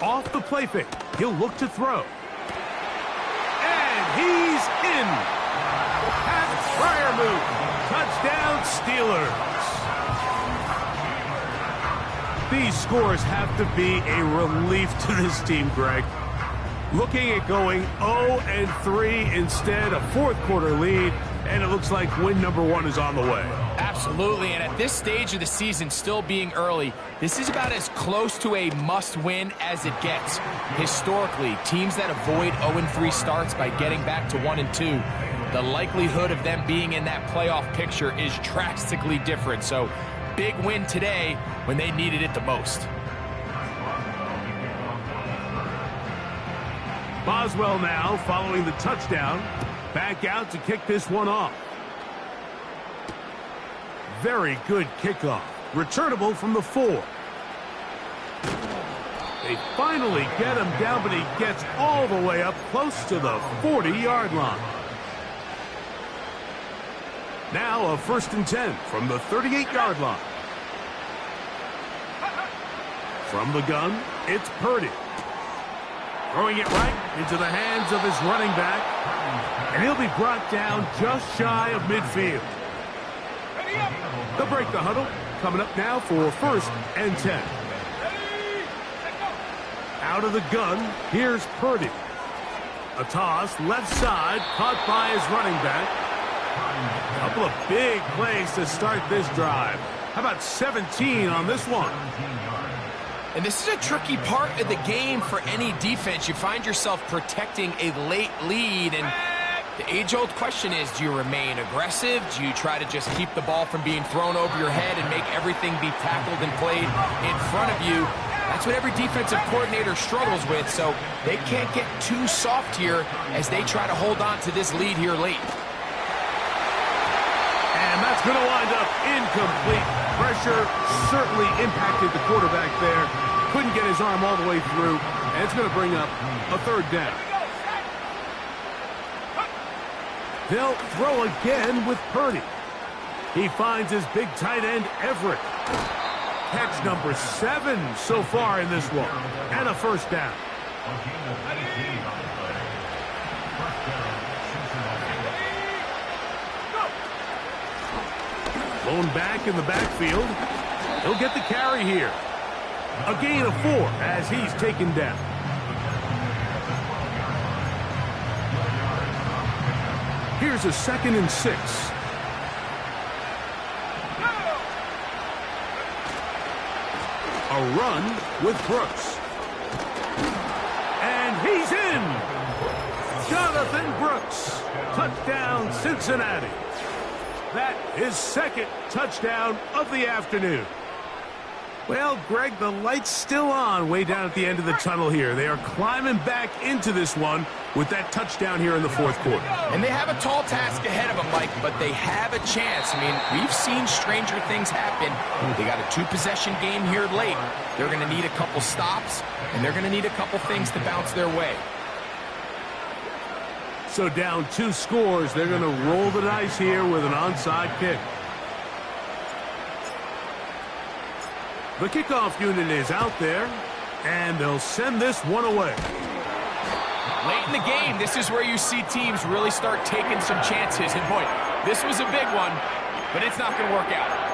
Off the play fake, he'll look to throw. And he's in. Fryer move. Touchdown, Steelers. These scores have to be a relief to this team, Greg. Looking at going 0-3 instead, a 4th quarter lead, and it looks like win number 1 is on the way. Absolutely, and at this stage of the season, still being early, this is about as close to a must-win as it gets. Historically, teams that avoid 0-3 starts by getting back to 1-2, the likelihood of them being in that playoff picture is drastically different. So, big win today when they needed it the most. Boswell now following the touchdown. Back out to kick this one off. Very good kickoff. Returnable from the 4. They finally get him down, but he gets all the way up close to the 40-yard line. Now a 1st and 10 from the 38-yard line. From the gun, it's Purdy. Throwing it right into the hands of his running back. And he'll be brought down just shy of midfield. They'll break the huddle. Coming up now for 1st and 10. Out of the gun, here's Purdy. A toss, left side, caught by his running back. A couple of big plays to start this drive. How about 17 on this one? And this is a tricky part of the game for any defense. You find yourself protecting a late lead, and the age-old question is, do you remain aggressive? Do you try to just keep the ball from being thrown over your head and make everything be tackled and played in front of you? That's what every defensive coordinator struggles with, so they can't get too soft here as they try to hold on to this lead here late. And that's going to wind up incomplete. Pressure certainly impacted the quarterback there. Couldn't get his arm all the way through, and it's going to bring up a 3rd down. They'll throw again with Purdy. He finds his big tight end, Everett. Catch number 7 so far in this one, and a 1st down. Blown back in the backfield. He'll get the carry here. A gain of 4 as he's taken down. Here's a 2nd and 6. A run with Brooks. And he's in! Jonathan Brooks. Touchdown, Cincinnati. That is 2nd touchdown of the afternoon. Well, Greg, the light's still on way down at the end of the tunnel here. They are climbing back into this one with that touchdown here in the 4th quarter. And they have a tall task ahead of them, Mike, but they have a chance. I mean, we've seen stranger things happen. They got a 2-possession game here late. They're going to need a couple stops, and they're going to need a couple things to bounce their way. So down 2 scores, they're going to roll the dice here with an onside kick. The kickoff unit is out there, and they'll send this one away. Late in the game, this is where you see teams really start taking some chances. And boy, this was a big one, but it's not going to work out.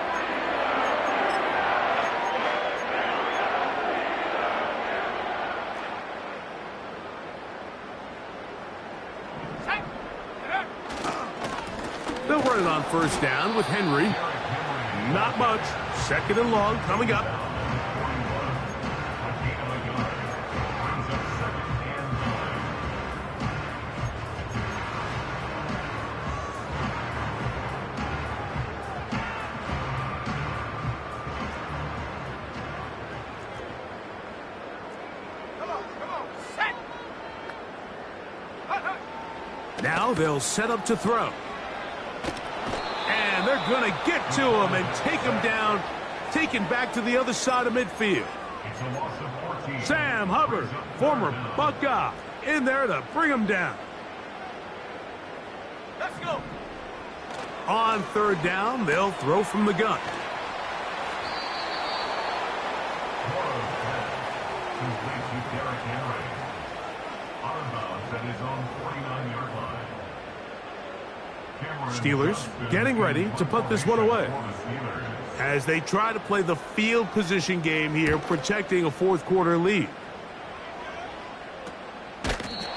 They'll run it on first down with Henry. Not much. Second and long coming up. Now they'll set up to throw. And they're going to get to him and take him down, taken back to the other side of midfield. It's a loss of 14. Sam Hubbard, former Buckeye, in there to bring him down. Let's go. On third down, they'll throw from the gun. Complete to Derrick Henry. Out of bounds at his own 49-yard line. Steelers getting ready to put this one away as they try to play the field position game here, protecting a fourth quarter lead.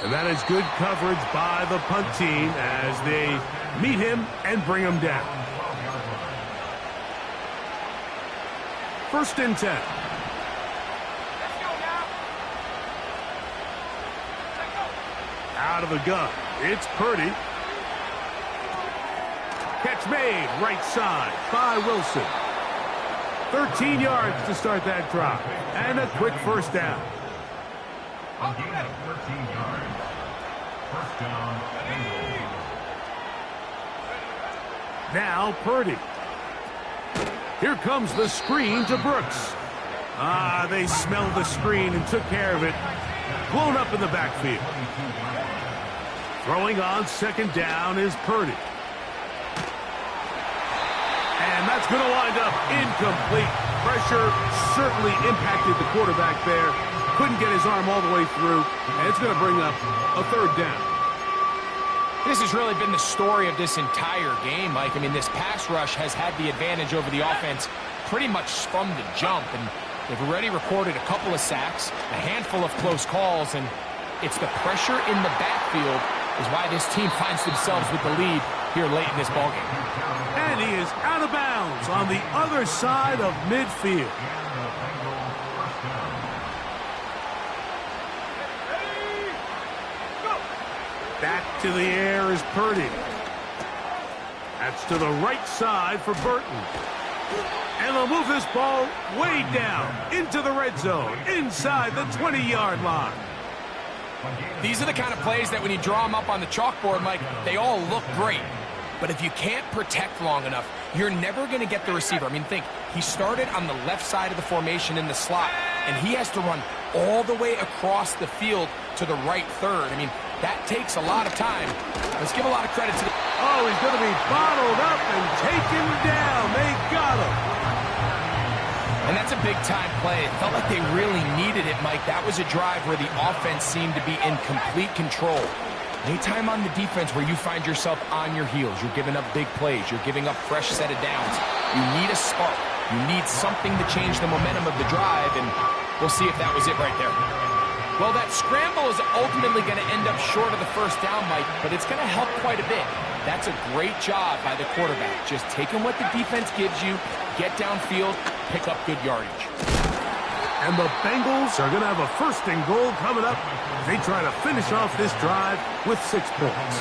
And that is good coverage by the punt team as they meet him and bring him down. First and 10. Out of the gun, it's Purdy. Catch made, right side by Wilson. 13 yards to start that drive. And a quick first down. A gain of 13 yards. First down, Bengals. Now Purdy. Here comes the screen to Brooks. They smelled the screen and took care of it. Blown up in the backfield. Throwing on second down is Purdy. And that's going to wind up incomplete. Pressure certainly impacted the quarterback there. Couldn't get his arm all the way through. And it's going to bring up a third down. This has really been the story of this entire game, Mike. I mean, this pass rush has had the advantage over the offense pretty much from the jump. And they've already recorded a couple of sacks, a handful of close calls, and it's the pressure in the backfield is why this team finds themselves with the lead here late in this ballgame. And he is out of bounds on the other side of midfield. Back to the air is Purdy. That's to the right side for Burton. And they'll move this ball way down into the red zone, inside the 20-yard line. These are the kind of plays that when you draw them up on the chalkboard, Mike, they all look great. But if you can't protect long enough, you're never going to get the receiver. I mean, think, he started on the left side of the formation in the slot, and he has to run all the way across the field to the right third. I mean, that takes a lot of time. Let's give a lot of credit to the... Oh, he's going to be bottled up and taken down. They got him. And that's a big-time play. It felt like they really needed it, Mike. That was a drive where the offense seemed to be in complete control. Anytime on the defense where you find yourself on your heels, you're giving up big plays, you're giving up fresh set of downs, you need a spark. You need something to change the momentum of the drive, and we'll see if that was it right there. Well, that scramble is ultimately going to end up short of the first down, Mike, but it's going to help quite a bit. That's a great job by the quarterback. Just taking what the defense gives you, get downfield, pick up good yardage. And the Bengals are going to have a first and goal coming up. They try to finish off this drive with 6 points.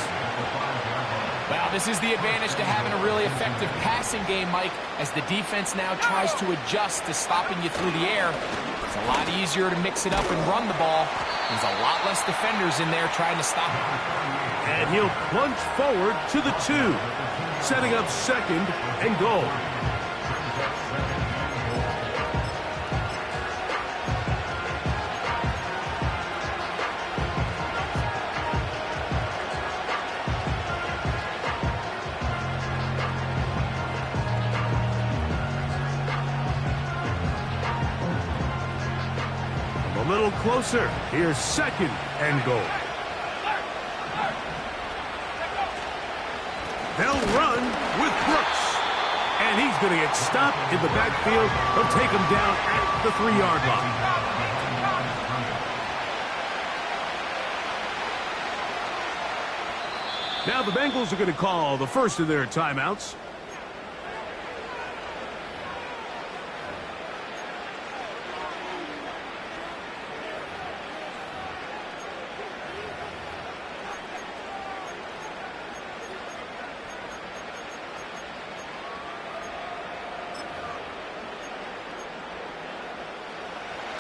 Well, this is the advantage to having a really effective passing game, Mike, as the defense now tries to adjust to stopping you through the air. It's a lot easier to mix it up and run the ball. There's a lot less defenders in there trying to stop it. And he'll plunge forward to the 2, setting up second and goal. A little closer. Here's second and goal. They'll run with Brooks. And he's going to get stopped in the backfield. They'll take him down at the 3-yard line. Now the Bengals are going to call the first of their timeouts.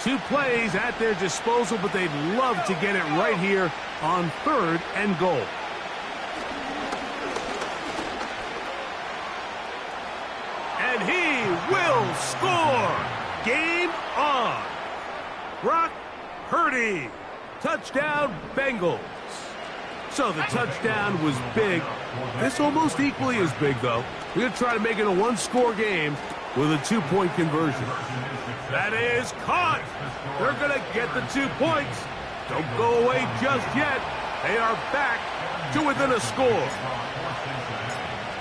Two plays at their disposal, but they'd love to get it right here on 3rd and goal. And he will score. Game on. Brock Purdy. Touchdown, Bengals. So the touchdown was big. This almost equally as big, though. We're going to try to make it a one-score game with a 2-point conversion. That is caught. They're going to get the 2 points. Don't go away just yet. They are back to within a score.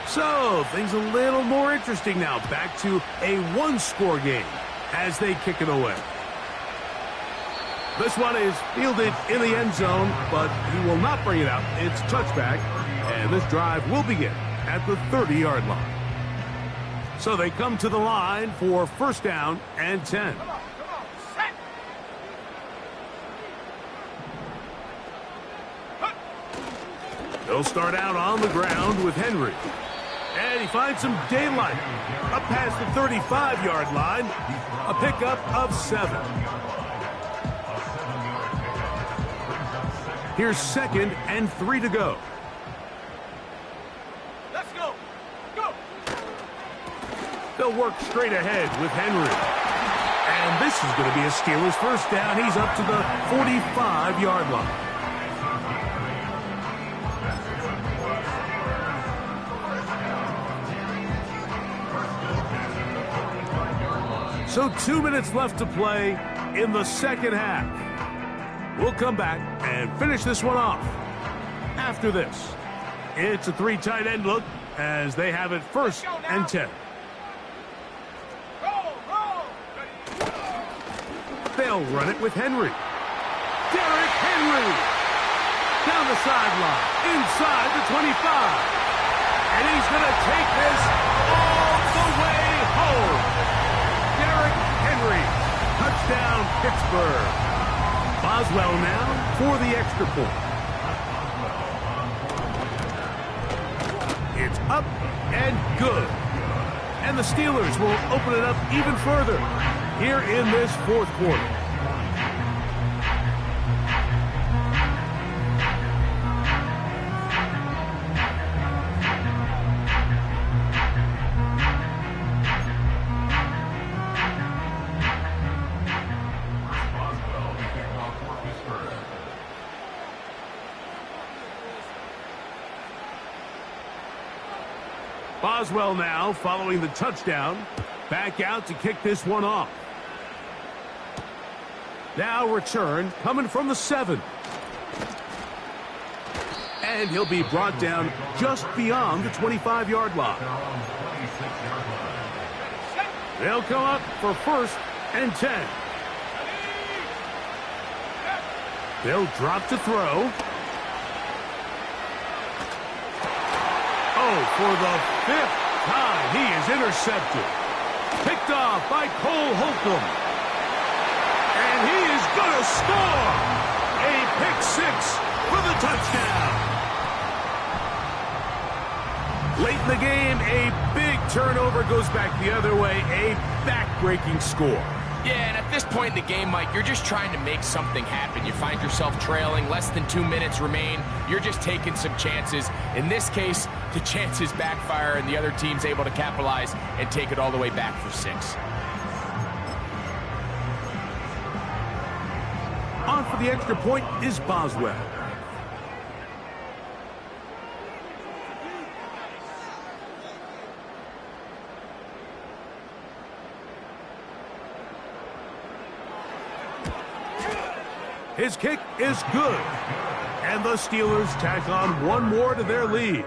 So things a little more interesting now. Back to a one-score game as they kick it away. This one is fielded in the end zone, but he will not bring it out. It's touchback, and this drive will begin at the 30-yard line. So they come to the line for 1st down and 10. They'll start out on the ground with Henry. And he finds some daylight up past the 35-yard line. A pickup of 7. Here's 2nd and 3 to go. Let's go. Go. They'll work straight ahead with Henry. And this is going to be a Steelers 1st down. He's up to the 45-yard line. So 2 minutes left to play in the 2nd half. We'll come back and finish this one off after this. It's a 3 tight end look as they have it 1st and 10. They'll run it with Henry. Derrick Henry. Down the sideline, inside the 25. And he's going to take this all the way home. Derrick Henry. Touchdown, Pittsburgh. Boswell now for the extra point. It's up and good. And the Steelers will open it up even further here in this 4th quarter. Boswell now following the touchdown. Back out to kick this one off. Now return coming from the 7. And he'll be brought down just beyond the 25-yard line. They'll come up for 1st and 10. They'll drop to throw. Oh, for the 5th time, he is intercepted. Picked off by Cole Holcomb. And he is going to score. A pick 6 for the touchdown. Late in the game, a big turnover goes back the other way. A back-breaking score. Yeah, and at this point in the game, Mike, you're just trying to make something happen. You find yourself trailing, less than 2 minutes remain. You're just taking some chances. In this case, the chances backfire, and the other team's able to capitalize and take it all the way back for 6. On for the extra point is Boswell. His kick is good. And the Steelers tack on one more to their lead.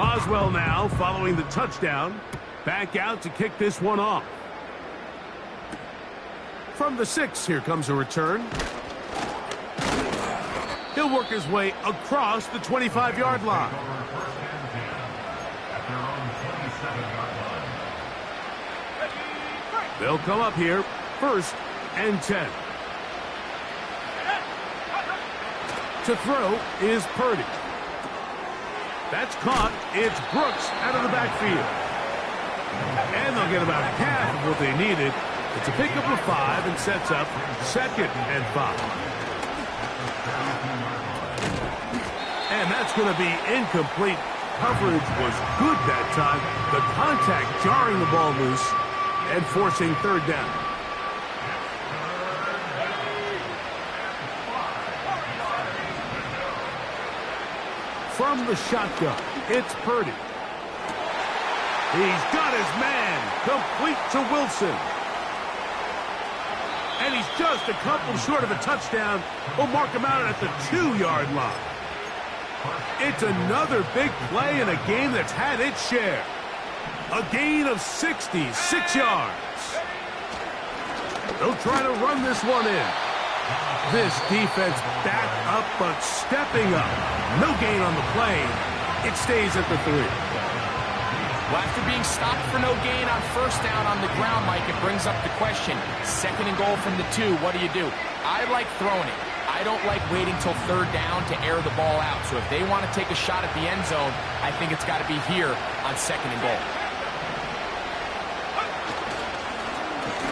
Boswell now following the touchdown. Back out to kick this one off. From the 6, here comes a return. He'll work his way across the 25-yard line. They'll come up here, 1st and 10. To throw is Purdy. That's caught. It's Brooks out of the backfield. And they'll get about half of what they needed. It's a pickup of 5 and sets up 2nd and 5. And that's going to be incomplete. Coverage was good that time. The contact jarring the ball loose and forcing 3rd down. From the shotgun, it's Purdy. He's got his man, complete to Wilson. And he's just a couple short of a touchdown. We'll mark him out at the 2-yard line. It's another big play in a game that's had its share. A gain of 66 yards. They'll try to run this one in. This defense back up, but stepping up. No gain on the play. It stays at the 3. Well, after being stopped for no gain on 1st down on the ground, Mike, it brings up the question. 2nd and goal from the 2, what do? I like throwing it. I don't like waiting till 3rd down to air the ball out. So if they want to take a shot at the end zone, I think it's got to be here on 2nd and goal.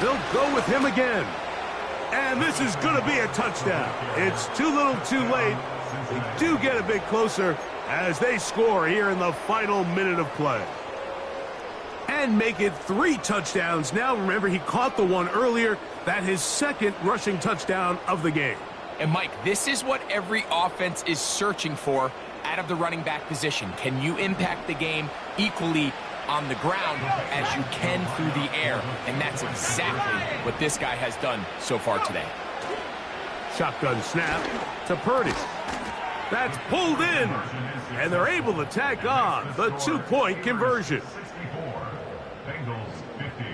They'll go with him again. And this is going to be a touchdown. It's too little too late. They do get a bit closer as they score here in the final minute of play. And make it 3 touchdowns now. Remember, he caught the one earlier. That his 2nd rushing touchdown of the game. And, Mike, this is what every offense is searching for out of the running back position. Can you impact the game equally on the ground as you can through the air? And that's exactly what this guy has done so far today. Shotgun snap to Purdy. That's pulled in. And they're able to tack on the 2-point conversion. Bengals 50.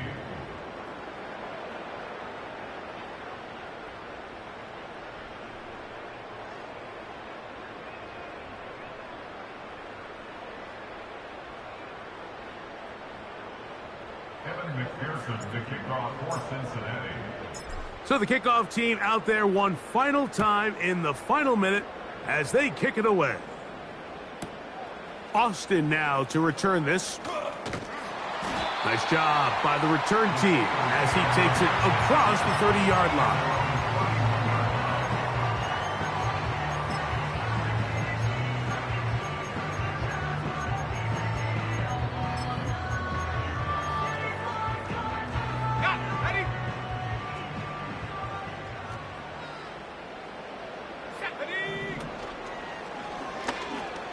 McPherson to kick off for Cincinnati. So the kickoff team out there one final time in the final minute as they kick it away. Austin now to return this. Nice job by the return team as he takes it across the 30-yard line.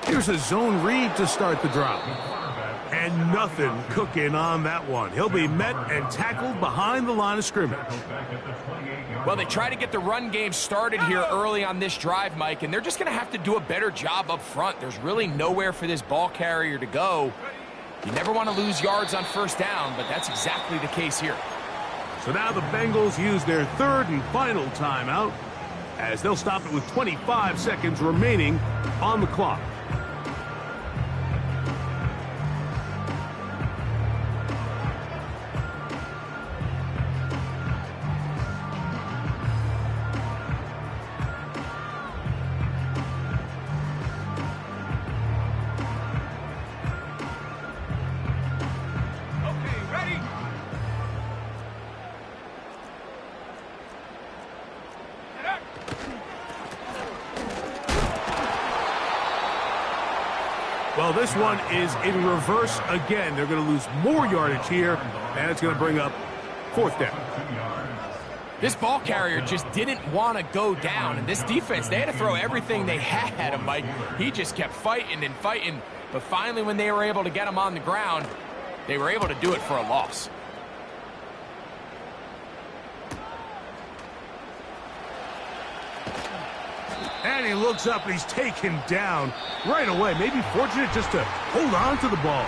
Here's a zone read to start the drop. And nothing cooking on that one. He'll be met and tackled behind the line of scrimmage. Well, they try to get the run game started here early on this drive, Mike, and they're just going to have to do a better job up front. There's really nowhere for this ball carrier to go. You never want to lose yards on 1st down, but that's exactly the case here. So now the Bengals use their 3rd and final timeout as they'll stop it with 25 seconds remaining on the clock. Well, this one is in reverse again. They're going to lose more yardage here, and it's going to bring up 4th down. This ball carrier just didn't want to go down, and this defense, they had to throw everything they had at him, Mike. He just kept fighting and fighting, but finally when they were able to get him on the ground, they were able to do it for a loss. And he looks up and he's taken down right away. Maybe fortunate just to hold on to the ball.